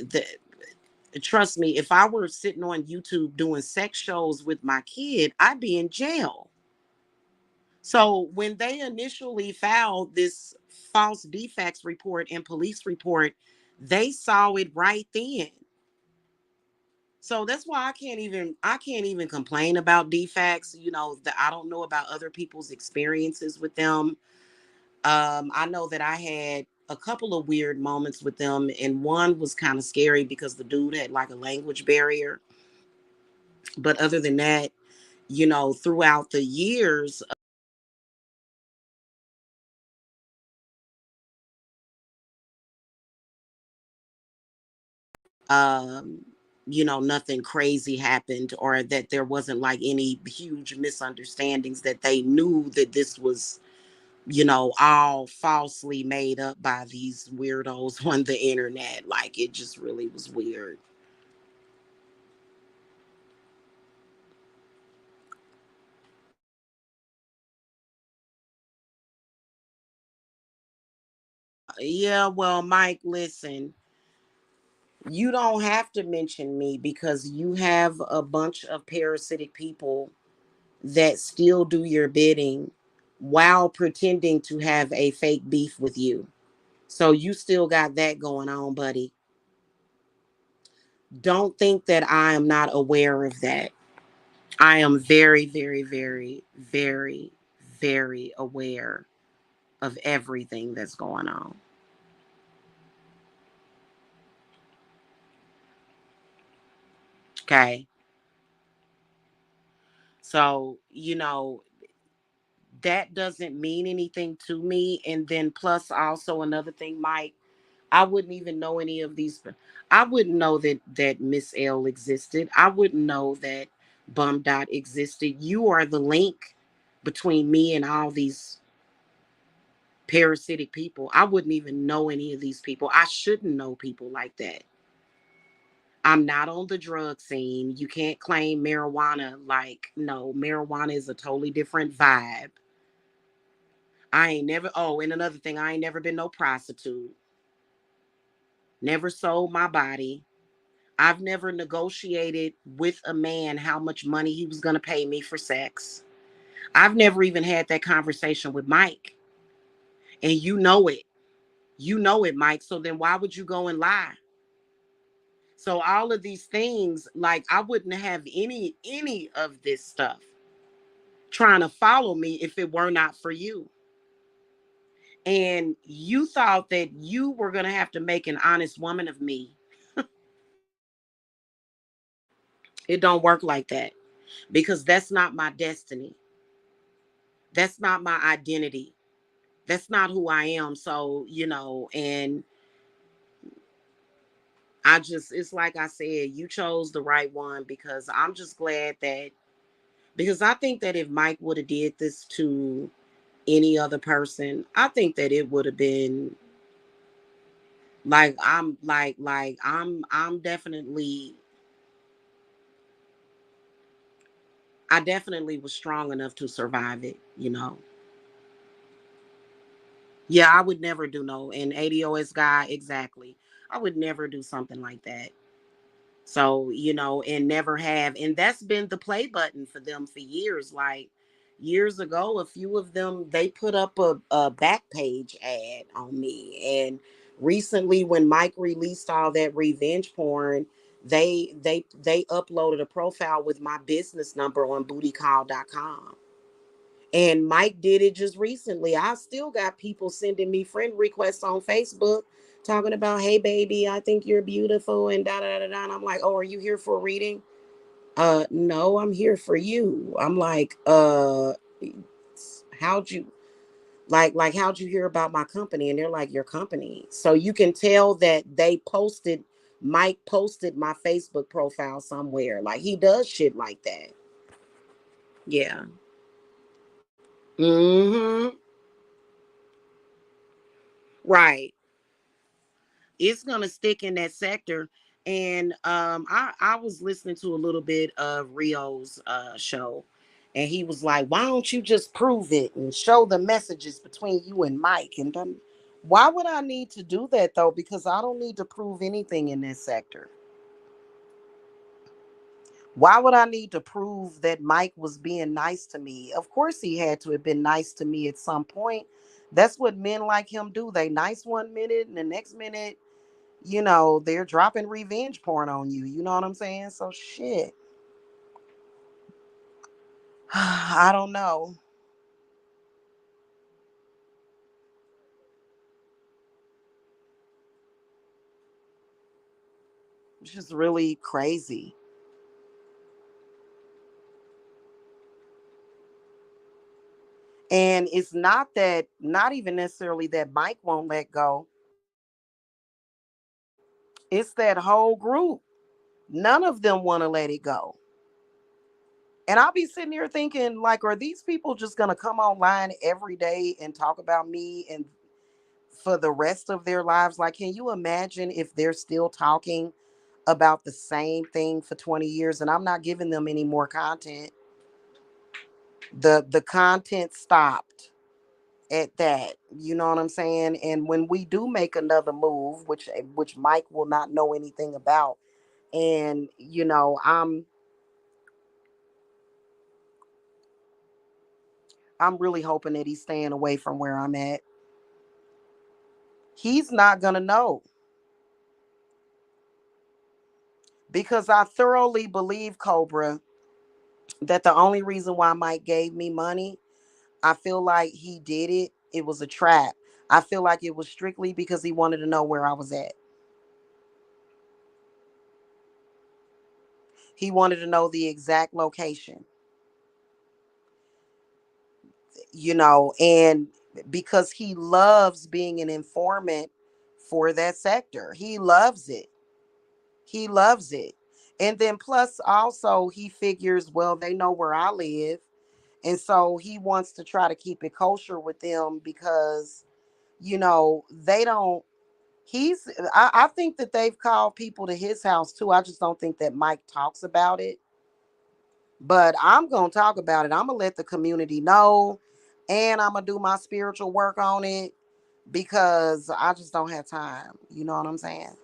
trust me, if I were sitting on YouTube doing sex shows with my kid, I'd be in jail. So when they initially filed this false defects report and police report, they saw it right then. So that's why I can't even complain about defects. You know, that I don't know about other people's experiences with them. I know that I had a couple of weird moments with them, and one was kind of scary because the dude had like a language barrier. But other than that, you know, throughout the years, um, you know, nothing crazy happened, or that there wasn't like any huge misunderstandings, that they knew that this was, you know, all falsely made up by these weirdos on the internet. Like, it just really was weird. Yeah, well, Mike, listen, you don't have to mention me because you have a bunch of parasitic people that still do your bidding while pretending to have a fake beef with you. So you still got that going on, buddy. Don't think that I am not aware of that. I am very, very, very, very, very aware of everything that's going on. Okay. So, you know, that doesn't mean anything to me. And then, plus, also another thing, Mike, I wouldn't even know any of these. I wouldn't know that Miss L existed. I wouldn't know that Bum Dot existed. You are the link between me and all these parasitic people. I wouldn't even know any of these people. I shouldn't know people like that. I'm not on the drug scene. You can't claim marijuana. Like, no, marijuana is a totally different vibe. I ain't never, oh, and another thing, I ain't never been no prostitute, never sold my body. I've never negotiated with a man how much money he was going to pay me for sex. I've never even had that conversation with Mike. And you know it. You know it, Mike. So then why would you go and lie? So all of these things, like I wouldn't have any of this stuff trying to follow me if it were not for you. And you thought that you were going to have to make an honest woman of me. It don't work like that because that's not my destiny. That's not my identity. That's not who I am. So, and I just, it's like I said, you chose the right one because I'm just glad that, because I think that if Mike would have did this to any other person, I think that it would have been I'm definitely, I definitely was strong enough to survive it. Yeah, I would never do no, an ADOS guy, exactly. I would never do something like that. So, and never have. And that's been the play button for them for years. Like years ago, a few of them, they put up a back page ad on me. And recently when Mike released all that revenge porn, they uploaded a profile with my business number on bootycall.com. And Mike did it just recently. I still got people sending me friend requests on Facebook talking about, hey baby, I think you're beautiful and da da da da. And I'm like, oh, are you here for a reading? No, I'm here for you. I'm like, how'd you how'd you hear about my company? And they're like, your company. So you can tell that Mike posted my Facebook profile somewhere. Like he does shit like that. Yeah. Mm-hmm. Right. It's gonna stick in that sector. And I was listening to a little bit of Rio's show, and he was like, "Why don't you just prove it and show the messages between you and Mike?" And why would I need to do that though? Because I don't need to prove anything in this sector. Why would I need to prove that Mike was being nice to me? Of course, he had to have been nice to me at some point. That's what men like him do. They nice one minute, and the next minute they're dropping revenge porn on you. You know what I'm saying? So shit. I don't know. It's just really crazy. And it's not even necessarily that Mike won't let go. It's that whole group. None of them want to let it go. And I'll be sitting here thinking, like, are these people just gonna come online every day and talk about me and for the rest of their lives? Like, can you imagine if they're still talking about the same thing for 20 years and I'm not giving them any more content? The content stopped at that. You know what I'm saying? And when we do make another move, which Mike will not know anything about, and I'm really hoping that he's staying away from where I'm at. He's not gonna know because I thoroughly believe, Cobra, that the only reason why Mike gave me money, I feel like he did it. It was a trap. I feel like it was strictly because he wanted to know where I was at. He wanted to know the exact location, and because he loves being an informant for that sector. He loves it. He loves it. And then plus also he figures, well, they know where I live. And so he wants to try to keep it kosher with them because, they don't I think that they've called people to his house too. I just don't think that Mike talks about it. But I'm gonna talk about it. I'm gonna let the community know. and I'm gonna do my spiritual work on it because I just don't have time. You know what I'm saying?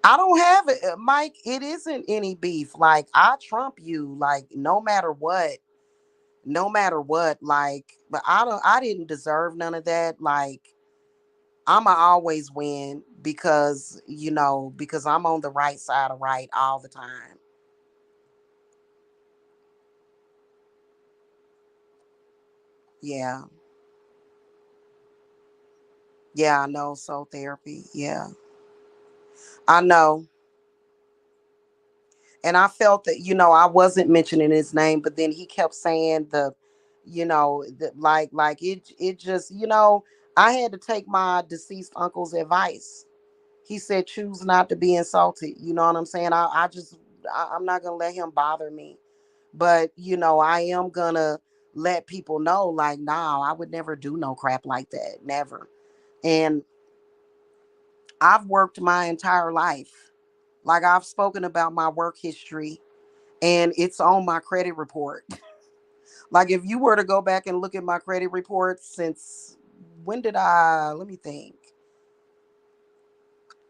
I don't have it, Mike. It isn't any beef. Like I trump you, like no matter what, no matter what. Like, but I don't. I didn't deserve none of that. Like I'ma always win because because I'm on the right side of right all the time. Yeah, yeah, I know. Soul therapy. Yeah, I know. And I felt that I wasn't mentioning his name, but then he kept saying like it just I had to take my deceased uncle's advice. He said choose not to be insulted. You know what I'm saying? I'm not gonna let him bother me, but I am gonna let people know like, nah, I would never do no crap like that, never. And I've worked my entire life. Like I've spoken about my work history and it's on my credit report. Like if you were to go back and look at my credit report since when did let me think.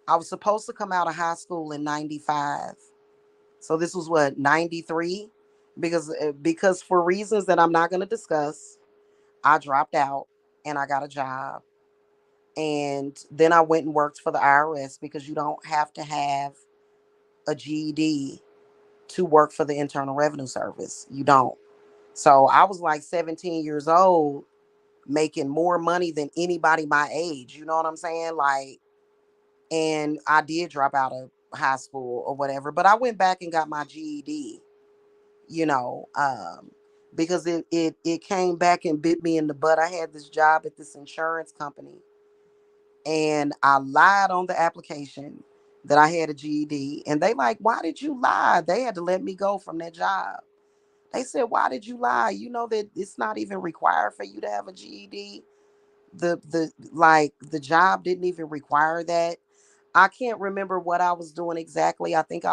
I was supposed to come out of high school in 95. So this was what, 93? Because for reasons that I'm not going to discuss, I dropped out and I got a job. And then I went and worked for the IRS because you don't have to have a GED to work for the Internal Revenue Service. You don't. So I was like 17 years old making more money than anybody my age. You know what I'm saying? Like, and I did drop out of high school or whatever, but I went back and got my GED, you know, because it came back and bit me in the butt. I had this job at this insurance company and I lied on the application that I had a GED. And they like, why did you lie? They had to let me go from that job. They said, why did you lie? You know that it's not even required for you to have a GED. The job didn't even require that. I can't remember what I was doing exactly. I think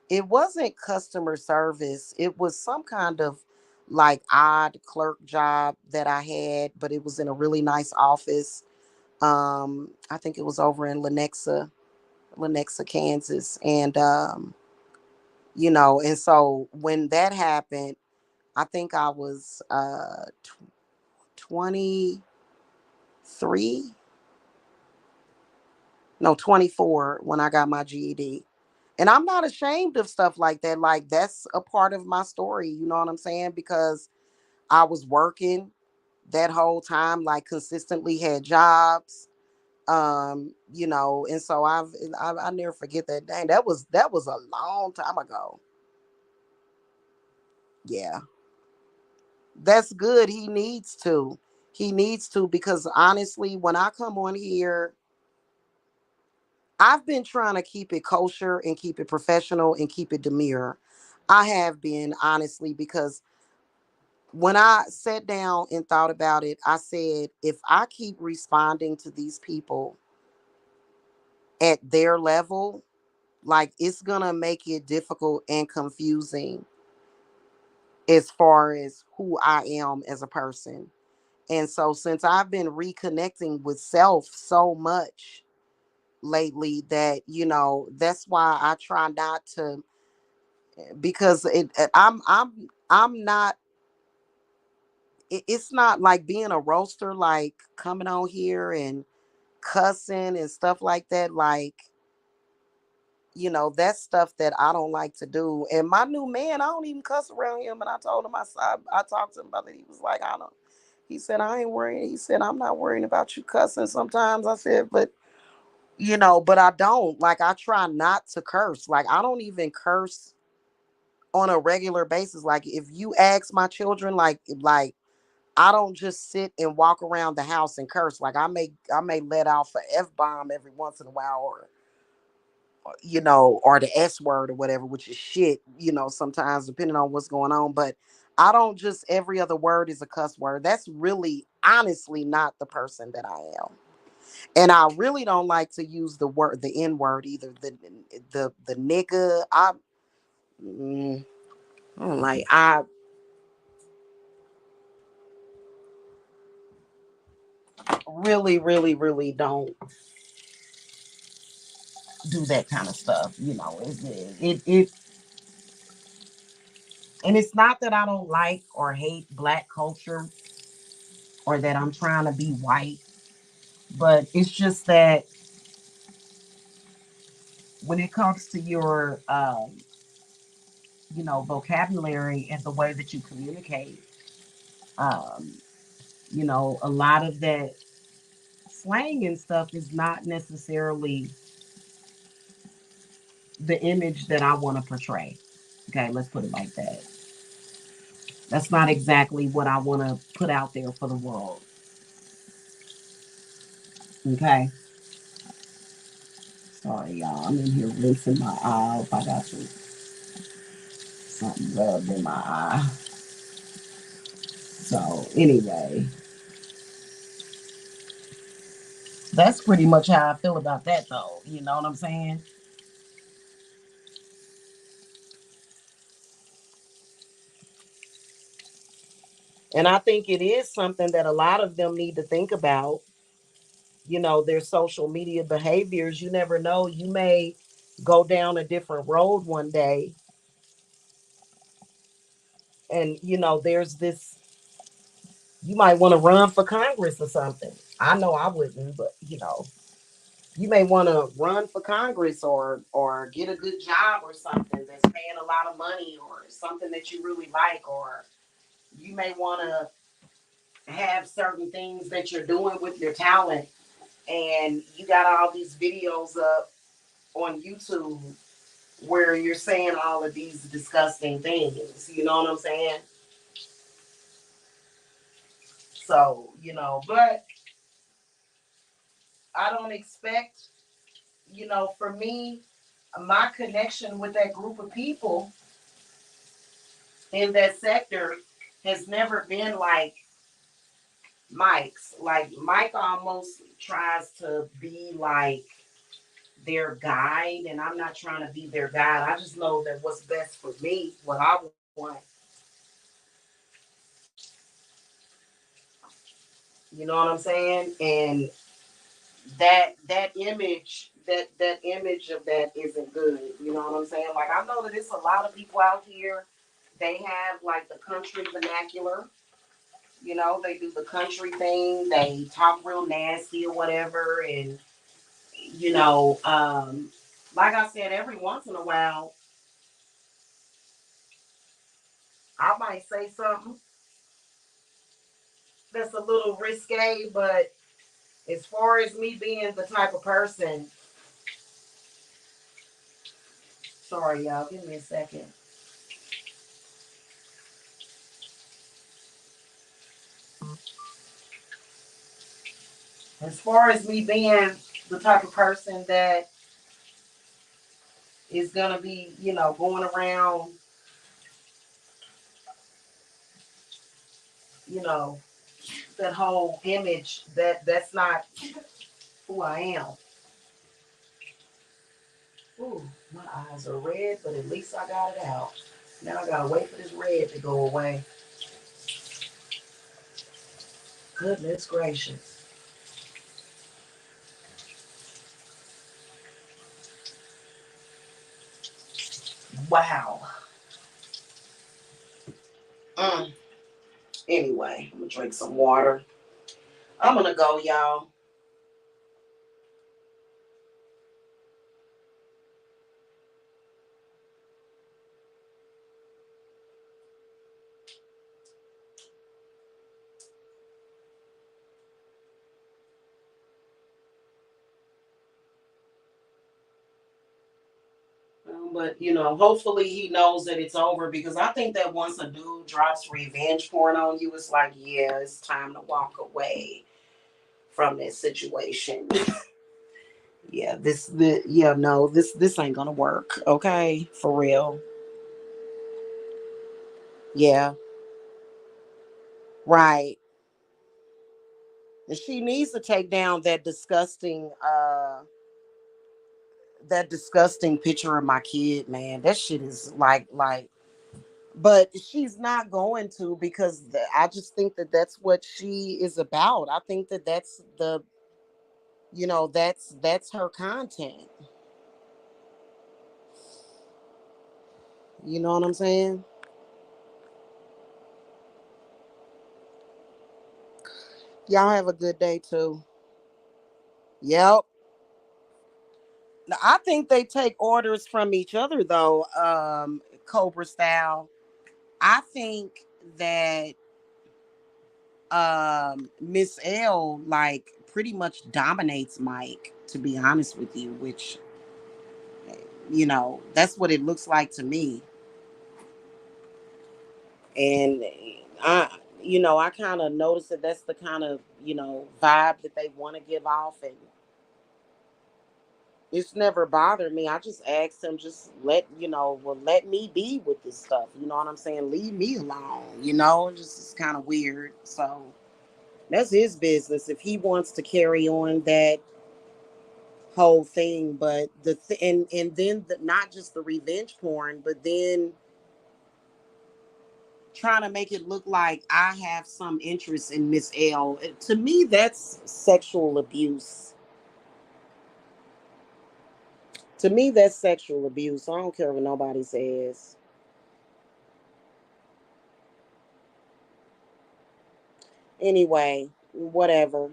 it wasn't customer service. It was some kind of like odd clerk job that I had, but it was in a really nice office. I think it was over in Lenexa, Kansas. And and so when that happened, I think I was 23, no, 24 when I got my GED. And I'm not ashamed of stuff like that. Like that's a part of my story, you know what I'm saying? Because I was working that whole time, like consistently had jobs. And so I never forget that. Dang, that was a long time ago. Yeah. That's good. He needs to. He needs to because honestly, when I come on here, I've been trying to keep it kosher and keep it professional and keep it demure. I have been honestly because when I sat down and thought about it, I said, if I keep responding to these people at their level, like it's gonna make it difficult and confusing as far as who I am as a person. And so since I've been reconnecting with self so much lately that, that's why I try not to because I'm not it's not like being a roaster, like coming on here and cussing and stuff like that. Like, that's stuff that I don't like to do. And my new man, I don't even cuss around him. And I told him, I talked to him about it. He was like, I don't. He said, I ain't worrying. He said, I'm not worrying about you cussing sometimes. I said, but I don't. Like, I try not to curse. Like, I don't even curse on a regular basis. Like, if you ask my children, like, I don't just sit and walk around the house and curse. Like I may let off an F bomb every once in a while, or the S word or whatever, which is shit. Sometimes depending on what's going on. But I don't just every other word is a cuss word. That's really honestly not the person that I am. And I really don't like to use the N word either. The nigga. Mm, I don't like. really, really, really don't do that kind of stuff. You know, it and it's not that I don't like or hate black culture or that I'm trying to be white, but it's just that when it comes to your vocabulary and the way that you communicate, um, a lot of that slang and stuff is not necessarily the image that I want to portray. Okay, let's put it like that. That's not exactly what I want to put out there for the world. Okay. Sorry, y'all. I'm in here rinsing my eye if I got something rubbed in my eye. So, anyway, that's pretty much how I feel about that, though. You know what I'm saying? And I think it is something that a lot of them need to think about, their social media behaviors. You never know. You may go down a different road one day. And, there's this, you might want to run for Congress or something. I know I wouldn't, but, you may want to run for Congress or get a good job or something that's paying a lot of money or something that you really like, or you may want to have certain things that you're doing with your talent and you got all these videos up on YouTube where you're saying all of these disgusting things. You know what I'm saying? So, but I don't expect, for me, my connection with that group of people in that sector has never been like Mike's. Like Mike almost tries to be like their guide, and I'm not trying to be their guide. I just know that what's best for me, what I want. You know what I'm saying? And that image of that isn't good. You know what I'm saying? Like I know that there's a lot of people out here. They have like the country vernacular. They do the country thing. They talk real nasty or whatever, and you know, um, like I said, every once in a while, I might say something that's a little risque, but as far as me being the type of person, sorry, y'all, give me a second. As far as me being the type of person that is gonna be, going around, you know, that whole image that's not who I am. Ooh, my eyes are red, but at least I got it out. Now I gotta wait for this red to go away. Goodness gracious. Wow. Mm. Anyway, I'm gonna drink some water. I'm gonna go, y'all. But hopefully he knows that it's over because I think that once a dude drops revenge porn on you, it's like, yeah, it's time to walk away from that situation. Yeah, no, this ain't gonna work. Okay, for real. Yeah, right. And she needs to take down that disgusting picture of my kid, man. That shit is like But she's not going to, because I just think that that's what she is about. I think that that's the, that's her content. You know what I'm saying? Y'all have a good day too. Yep. Now, I think they take orders from each other though, Cobra Style. I think that Miss L like pretty much dominates Mike, to be honest with you, which that's what it looks like to me. And I kind of noticed that that's the kind of vibe that they want to give off, and it's never bothered me. I just asked him, just let me be with this stuff. You know what I'm saying? Leave me alone. Just it's kind of weird. So that's his business if he wants to carry on that whole thing. But and then not just the revenge porn, but then trying to make it look like I have some interest in Miss L. To me, that's sexual abuse. To me, that's sexual abuse. I don't care what nobody says. Anyway, whatever.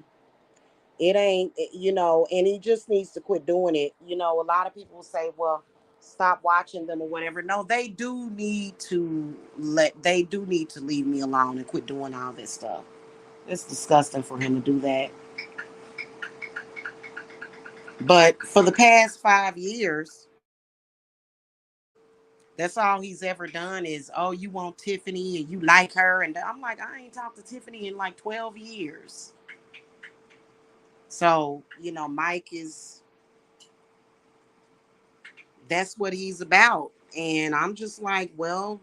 It ain't, and he just needs to quit doing it. A lot of people say, well, stop watching them or whatever. No, they do need to leave me alone and quit doing all this stuff. It's disgusting for him to do that. But for the past 5 years, that's all he's ever done is, oh, you want Tiffany and you like her. And I'm like, I ain't talked to Tiffany in like 12 years. So, Mike that's what he's about. And I'm just like, well,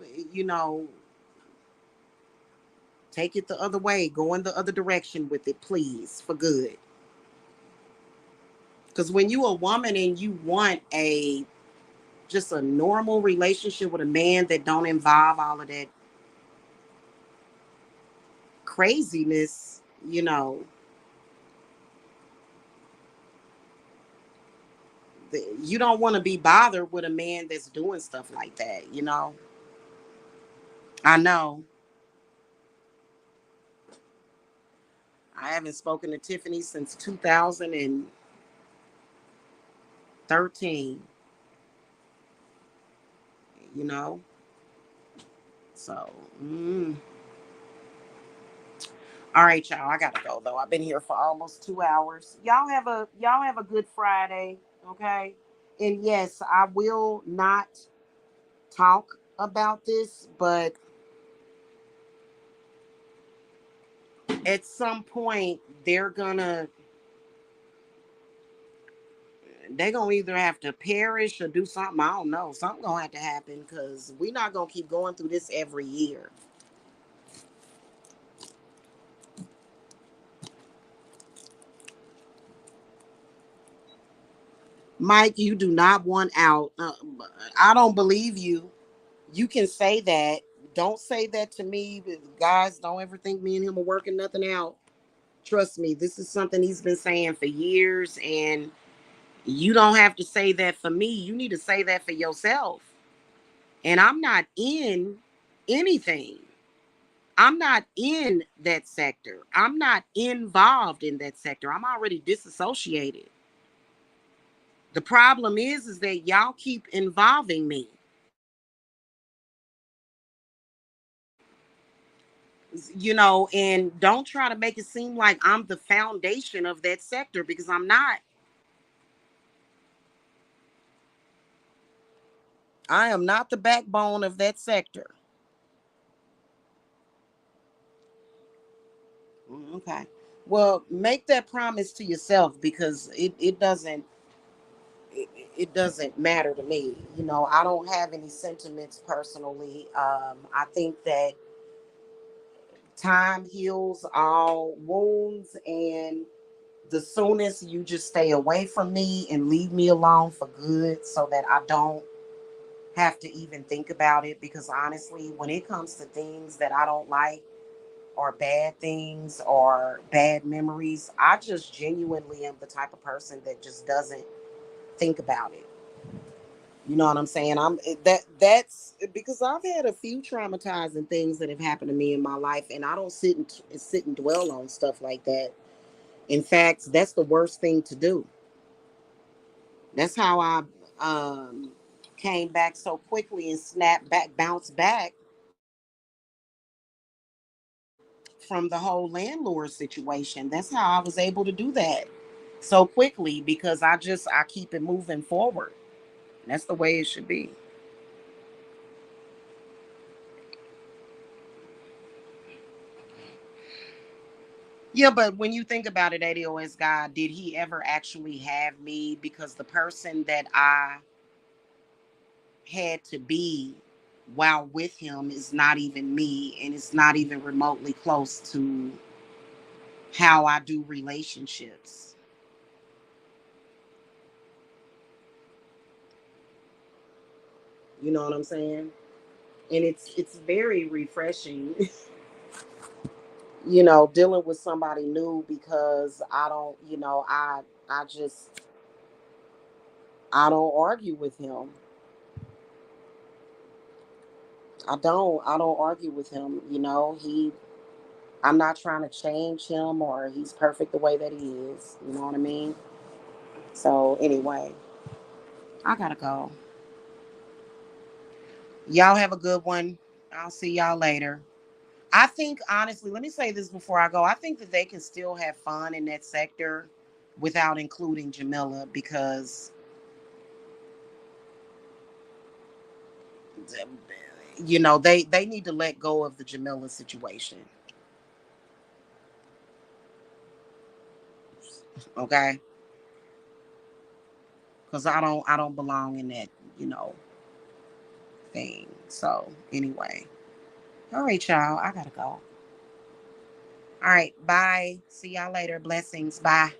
take it the other way, go in the other direction with it, please, for good. Because when you a woman and you want just a normal relationship with a man that don't involve all of that craziness, you don't want to be bothered with a man that's doing stuff like that. I know. I haven't spoken to Tiffany since 2013. you know so all right, y'all, I gotta go though. I've been here for almost 2 hours. Y'all have a good Friday. Okay. And yes, I will not talk about this, but at some point they're gonna either have to perish or do something. I don't know. Something gonna have to happen, because we're not gonna keep going through this every year. Mike, you do not want out. I don't believe you. You can say that. Don't say that to me. Guys, don't ever think me and him are working nothing out. Trust me, this is something he's been saying for years, and you don't have to say that for me. You need to say that for yourself. And I'm not in anything. I'm not in that sector. I'm not involved in that sector. I'm already disassociated. The problem is that y'all keep involving me. And don't try to make it seem like I'm the foundation of that sector, because I'm not. I am not the backbone of that sector. Okay. Well, make that promise to yourself, because it doesn't matter to me. I don't have any sentiments personally. I think that time heals all wounds, and the soonest you just stay away from me and leave me alone for good, so that I don't have to even think about it, because honestly, when it comes to things that I don't like, or bad things or bad memories, I just genuinely am the type of person that just doesn't think about it. You know what I'm saying? That's because I've had a few traumatizing things that have happened to me in my life, and I don't sit and dwell on stuff like that. In fact, that's the worst thing to do. That's how I um, came back so quickly and snapped back, bounced back from the whole landlord situation. That's how I was able to do that so quickly, because I keep it moving forward. That's the way it should be. Yeah, but when you think about it, ADOS God, did he ever actually have me? Because the person that I had to be while with him is not even me, and it's not even remotely close to how I do relationships. You know what I'm saying? And it's very refreshing, dealing with somebody new, because I don't, I just I don't argue with him. I don't argue with him. I'm not trying to change him, or he's perfect the way that he is. You know what I mean? So anyway, I gotta go. Y'all have a good one. I'll see y'all later. I think, honestly, let me say this before I go. I think that they can still have fun in that sector without including Jamila, because they need to let go of the Jamila situation. Okay, because I don't belong in that you know thing. So anyway, all right, y'all. I gotta go. All right, bye. See y'all later. Blessings. Bye.